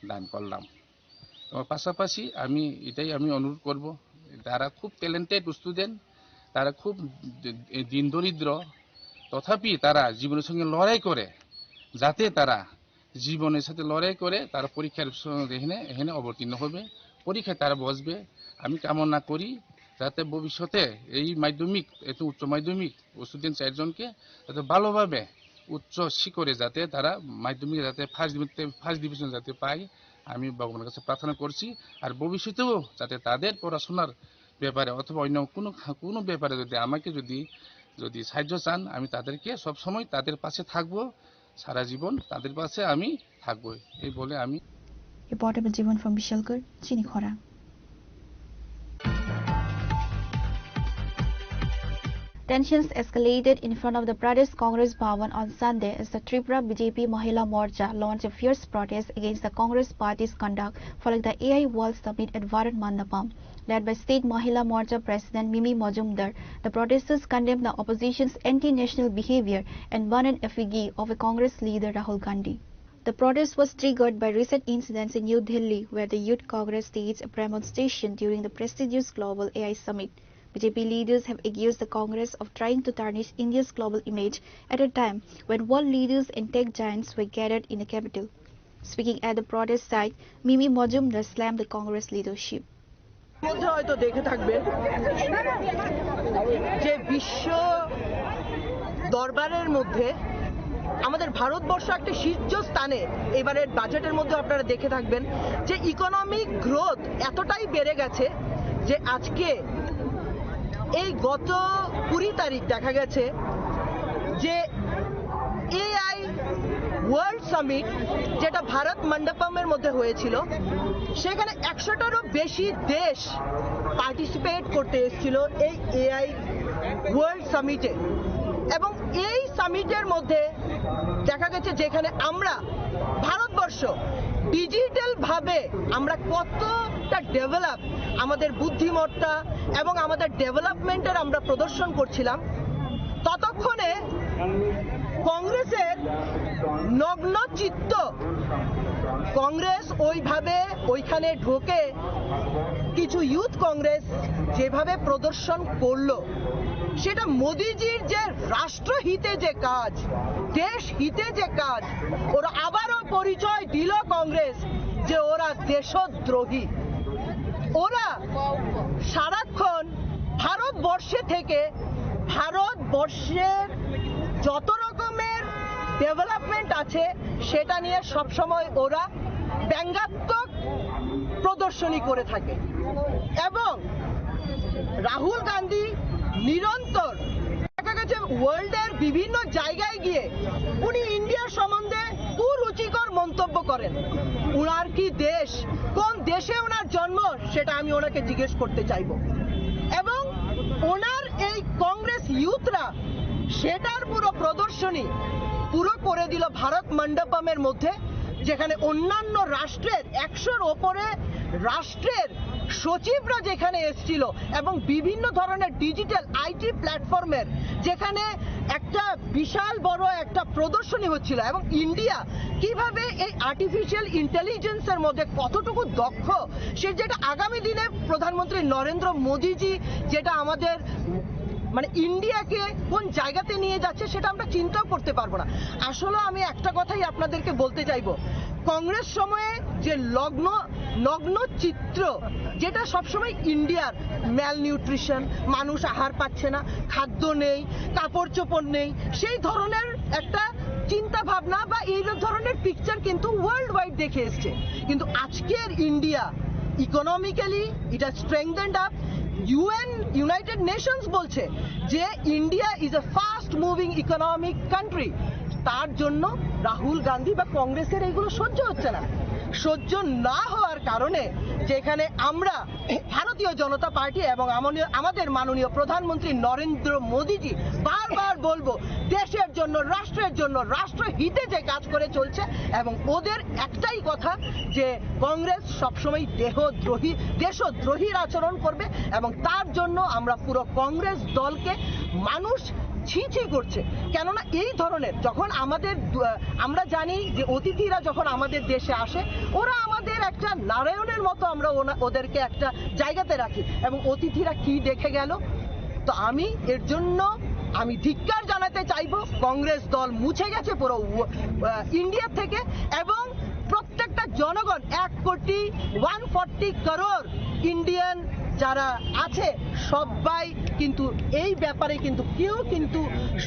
দান করলাম। এবং পাশাপাশি এটাই আমি অনুরোধ করব, তারা খুব ট্যালেন্টেড স্টুডেন্ট, তারা খুব দিন দরিদ্র, তথাপি তারা জীবনের সঙ্গে লড়াই করে যাতে তারা জীবনের সাথে লড়াই করে তারা পরীক্ষার এখানে অবতীর্ণ হবে, পরীক্ষায় তারা বসবে। আমি কামনা করি যাতে ভবিষ্যতে এই মাধ্যমিক উচ্চ মাধ্যমিক স্টুডেন্ট 4 জনকে যাতে ভালোভাবে উচ্চ শিখরে যাতে তারা মাধ্যমিকে যাতে ফার্স্ট ডিভিশন যাতে পায়, আমি ভগবানের কাছে প্রার্থনা করছি। আর ভবিষ্যতেও যাতে তাদের পড়াশোনার ব্যাপারে অথবা অন্য কোনো ব্যাপারে আমাকে যদি সাহায্য চান, আমি তাদেরকে সবসময় তাদের পাশে থাকবো, সারা জীবন তাদের পাশে আমি থাকবো, এই বলে আমি।
Reporter Jivan from Bishalgarh, Chinikhora. Tensions escalated in front of the Pradesh Congress Bhavan on Sunday as the Tripura BJP Mahila Morcha launched a fierce protest against the Congress party's conduct following the AI World Summit at Varan Mandapam. Led by State Mahila Morcha President Mimi Majumdar, the protesters condemned the opposition's anti-national behavior and banned an effigy of a Congress leader Rahul Gandhi. The protest was triggered by recent incidents in New Delhi, where the Youth Congress staged a demonstration during the prestigious Global AI Summit. BJP leaders have accused the Congress of trying to tarnish India's global image at a time when world leaders and tech giants were gathered in the capital. Speaking at the protest site, Mimi Majumdar slammed the Congress leadership.
মধ্যে হয়তো দেখে থাকবেন যে বিশ্ব দরবারের মধ্যে আমাদের ভারতবর্ষ একটা শীর্ষস্থানে এবারের বাজেটের মধ্যে আপনারা দেখে থাকবেন যে ইকোনমিক গ্রোথ এতটাই বেড়ে গেছে যে আজকে এই গত 20 তারিখ দেখা গেছে যে এআই ওয়ার্ল্ড সামিট যেটা ভারত মণ্ডপমের মধ্যে হয়েছিল, সেখানে 100টারও বেশি দেশ পার্টিসিপেট করতে এসেছিল এই এআই ওয়ার্ল্ড সামিটে। এবং এই সামিটের মধ্যে দেখা গেছে যেখানে আমরা ভারতবর্ষ ডিজিটাল ভাবে আমরা কতটা ডেভেলপ, আমাদের বুদ্ধিমত্তা এবং আমাদের ডেভেলপমেন্টের আমরা প্রদর্শন করছিলাম, ততক্ষণে কংগ্রেসের নগ্ন চিত্ত কংগ্রেস ওইভাবে ওইখানে ঢোকে কিছু ইউথ কংগ্রেস যেভাবে প্রদর্শন করলো, সেটা মোদিজির যে রাষ্ট্রহিতে যে কাজ, দেশ হিতে যে কাজ, ওরা আবারও পরিচয় দিল কংগ্রেস যে ওরা দেশদ্রোহী। ওরা সারাক্ষণ ভারতবর্ষে থেকে ভারতবর্ষের যত রকমের ডেভেলপমেন্ট আছে সেটা নিয়ে সবসময় ওরা ব্যঙ্গাত্মক প্রদর্শনী করে থাকে। এবং রাহুল গান্ধী নিরন্তর দেখা গেছে ওয়ার্ল্ডের বিভিন্ন জায়গায় গিয়ে উনি ইন্ডিয়ার সম্বন্ধে কুরুচিকর মন্তব্য করেন। ওনার কি দেশ, কোন দেশে ওনার জন্ম, সেটা আমি ওনাকে জিজ্ঞেস করতে চাইব। এবং ওনার এই কংগ্রেস ইউথরা সেটার পুরো প্রদর্শনী পুরো করে দিল ভারত মণ্ডপমের মধ্যে, যেখানে অন্যান্য রাষ্ট্রের 100-র ওপরে রাষ্ট্রের সচিবরা যেখানে এসেছিল এবং বিভিন্ন ধরনের ডিজিটাল আইটি প্ল্যাটফর্মের যেখানে একটা বিশাল বড় একটা প্রদর্শনী হচ্ছিল। এবং ইন্ডিয়া কিভাবে এই আর্টিফিশিয়াল ইন্টেলিজেন্সের মধ্যে কতটুকু দক্ষ, সে যেটা আগামী দিনে প্রধানমন্ত্রী নরেন্দ্র মোদীজি যেটা আমাদের মানে ইন্ডিয়াকে কোন জায়গাতে নিয়ে যাচ্ছে সেটা আমরা চিন্তাও করতে পারবো না। আসলে আমি একটা কথাই আপনাদেরকে বলতে চাইবো, কংগ্রেস সময়ে যে নগ্ন চিত্র যেটা সবসময় ইন্ডিয়ার ম্যাল নিউট্রিশন, মানুষ আহার পাচ্ছে না, খাদ্য নেই, কাপড় চোপড় নেই, সেই ধরনের একটা চিন্তা ভাবনা বা এই ধরনের পিকচার কিন্তু ওয়ার্ল্ড ওয়াইড দেখে এসছে। কিন্তু আজকের ইন্ডিয়া ইকোনমিক্যালি এটা স্ট্রেংথেন্ড আপ। ইউনাইটেড নেশনস বলছে যে India is a fast moving economic country. তার জন্য রাহুল গান্ধী বা কংগ্রেসের এইগুলো সহ্য হচ্ছে না। সহ্য না হওয়ার কারণে যেখানে আমরা ভারতীয় জনতা পার্টি এবং আমাদের মাননীয় প্রধানমন্ত্রী নরেন্দ্র মোদীজি বারবার বলবো দেশের জন্য, রাষ্ট্রের জন্য, রাষ্ট্রহিতে যে কাজ করে চলছে, এবং ওদের একটাই কথা যে কংগ্রেস সবসময় দেশদ্রোহীর আচরণ করবে, এবং তার জন্য আমরা পুরো কংগ্রেস দলকে মানুষ ছি করছে। কেননা এই ধরনের যখন আমরা জানি যে অতিথিরা যখন আমাদের দেশে আসে, ওরা আমাদের একটা নারায়ণের মতো, আমরা ওদেরকে একটা জায়গাতে রাখি, এবং অতিথিরা কি দেখে গেল। তো আমি এর জন্য ধিক্কার জানাতে চাইবো, কংগ্রেস দল মুছে গেছে পুরো ইন্ডিয়া থেকে, এবং প্রত্যেকটা জনগণ 1,40 কোটি ইন্ডিয়ান যারা আছে সবাই কিন্তু এই ব্যাপারে কিন্তু কেউ কিন্তু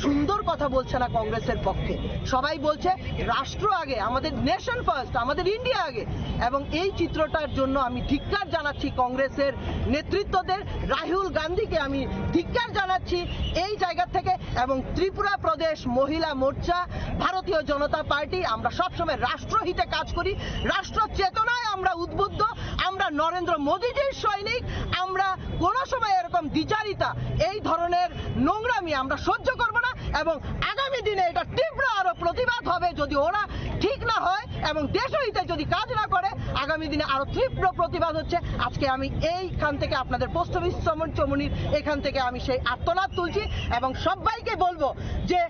সুন্দর কথা বলছে না কংগ্রেসের পক্ষে। সবাই বলছে রাষ্ট্র আগে, আমাদের নেশন ফার্স্ট, আমাদের ইন্ডিয়া আগে। এবং এই চিত্রটার জন্য আমি ধিক্কার জানাচ্ছি কংগ্রেসের নেতৃত্বদের, রাহুল গান্ধীকে আমি ধিক্কার জানাচ্ছি এই জায়গা থেকে। এবং ত্রিপুরা প্রদেশ মহিলা মোর্চা, ভারতীয় জনতা পার্টি, আমরা সবসময় রাষ্ট্রহিতে কাজ করি, রাষ্ট্র চেতনায় আমরা উদ্বুদ্ধ, আমরা নরেন্দ্র মোদীজির সৈনিক। আমরা কোন সময় এরকম দ্বিচারিতা, এই ধরনের নোংরামি আমরা সহ্য করব না, এবং আগামী দিনে এটা তীব্র আরো প্রতিবাদ হবে যদি ওরা ঠিক না হয় এবং দেশহিতে যদি কাজ না করে। আগামী দিনে আরো তীব্র প্রতিবাদ হচ্ছে। আজকে আমি এইখান থেকে আপনাদের পোস্ট অফিস চমনির এখান থেকে আমি সেই আর্তনাদ তুলছি, এবং সবাইকে বলবো যে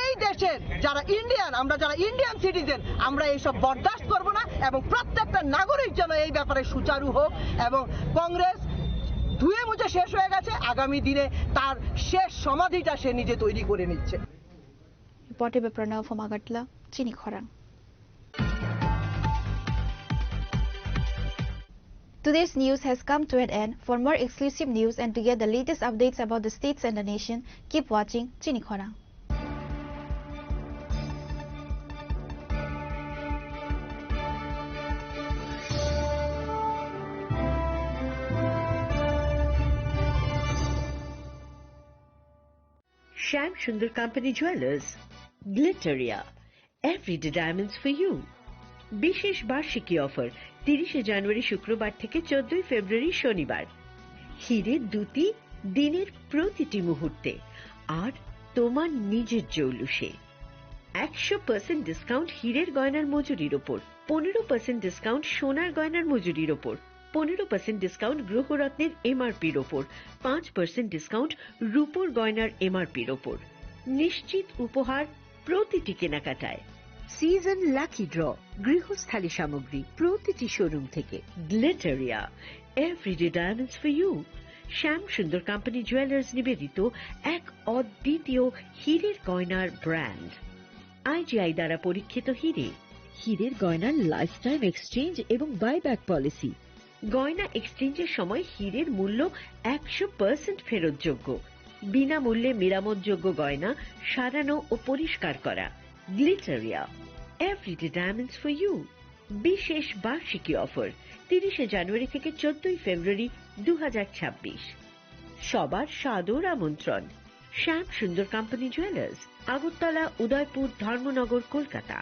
এই দেশের যারা ইন্ডিয়ান, আমরা যারা ইন্ডিয়ান সিটিজেন, আমরা এইসব বরদাস্ত করব না, এবং প্রত্যেকটা নাগরিক যেন এই ব্যাপারে সুচারু হোক। এবং কংগ্রেস ধুয়ে মুছে শেষ হয়ে গেছে, আগামী দিনে তার শেষ সমাধিটা সে নিজে তৈরি করে নিচ্ছে।
Reported by Pranav from Agartala, Chini Khorang. Today's news has come to an end. For more exclusive news and to get the latest updates about the states and the nation, keep watching Chini Khorang.
Shyam Sundar Company Jewelers, Glitteria, Everyday Diamonds for you. বিশেষ বার্ষিকী offer 30 জানুয়ারি শুক্রবার থেকে 14 ফেব্রুয়ারি শনিবার। হিরের দুটি দিনের প্রতিটি মুহূর্তে, আর তোমার নিজের জৌলুসে। 100% ডিসকাউন্ট হিরের গয়নার মজুরির ওপর, 15% ডিসকাউন্ট সোনার গয়নার মজুরির ওপর, 15% ডিসকাউন্ট গ্রহরত্নের এমআরপির ওপর, 5% ডিসকাউন্ট রূপোর গয়নার এমআরপির ওপর। নিশ্চিত উপহার প্রতিটি কেনাকাটায়। সিজন লাকি ড্র, গৃহস্থালী সামগ্রী প্রতিটি শোরুম থেকে। Glitteria, everyday diamonds for you. Shyam Sundar company jewellers নিবেদিত এক অদ্বিতীয় হীরের গয়নার ব্র্যান্ড। আইজিআই দ্বারা পরীক্ষিত হিরে। হীরের গয়নার লাইফ টাইম এক্সচেঞ্জ এবং বাইব্যাক পলিসি। গয়না এক্সচেঞ্জের সময় হীরের মূল্য 100% ফেরতযোগ্য। বিনামূল্যে মেরামতযোগ্য গয়না সারানো ও পরিষ্কার করা। Glitteria, everyday diamonds for you. বিশেষ বার্ষিকী অফার 30 জানুয়ারি থেকে 14 ফেব্রুয়ারি 2026। সবার সাদর আমন্ত্রণ। শ্যাম Sundar company jewellers, Agartala, Udaipur, Dharmanagar, Kolkata.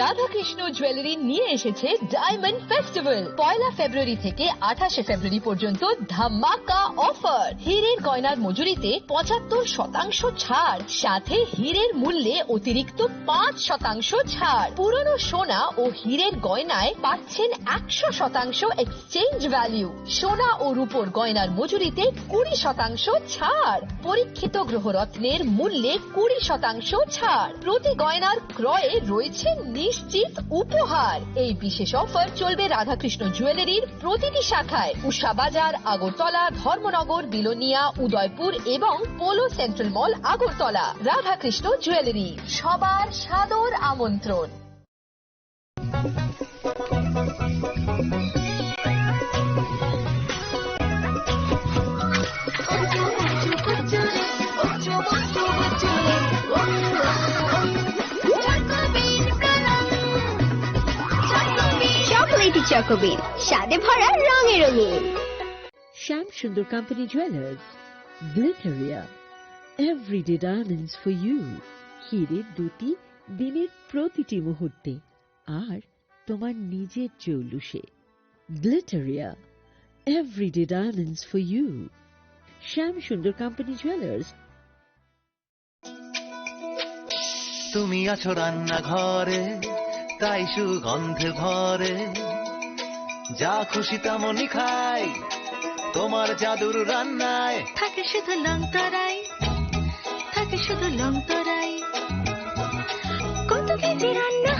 Radhakrishna jewellery নিয়ে এসেছে ডায়মন্ড ফেস্টিভ্যাল। 1 ফেব্রুয়ারি থেকে 28 ফেব্রুয়ারি পর্যন্ত ধামাকা অফার। হীরের গয়নার মজুরিতে 75% ছাড়, সাথে হীরের মূল্যে অতিরিক্ত 5% ছাড়। পুরনো সোনা ও হীরের গয়নায় পাচ্ছেন 100% এক্সচেঞ্জ ভ্যালু। সোনা ও রূপোর গয়নার মজুরিতে 20% ছাড়। পরীক্ষিত গ্রহরত্নের মূল্যে 20% ছাড়। প্রতি গয়নার ক্রয়ে রয়েছে নিশ্চিত উপহার। এই বিশেষ অফার চলবে রাধাকৃষ্ণ জুয়েলারির প্রতিটি শাখায়, উষা বাজার, আগরতলা, ধর্মনগর, বিলোনিয়া, উদয়পুর এবং পোলো সেন্ট্রাল মল, আগরতলা। রাধাকৃষ্ণ জুয়েলারি, সবার সাদর আমন্ত্রণ।
চকোবিন, স্বাদে ভরা রঙে রঙিন।
Shyam Sundar company jewellers, Glitteria, everyday diamonds for you. হীরের দুটি দিনের প্রতিটি মুহূর্তে আর তোমার নিজের জৌলুসে। Glitteria, everyday diamonds for you. Shyam Sundar company jewellers.
তুমি আছো রান্নাঘরে, তাই সুগন্ধে ভরে, যা খুশি তেমনই খাই, তোমার জাদুর রান্নায়
থাকে শুধু লংতরাই, থাকে শুধু লংতরাই। কত কেজি রান্না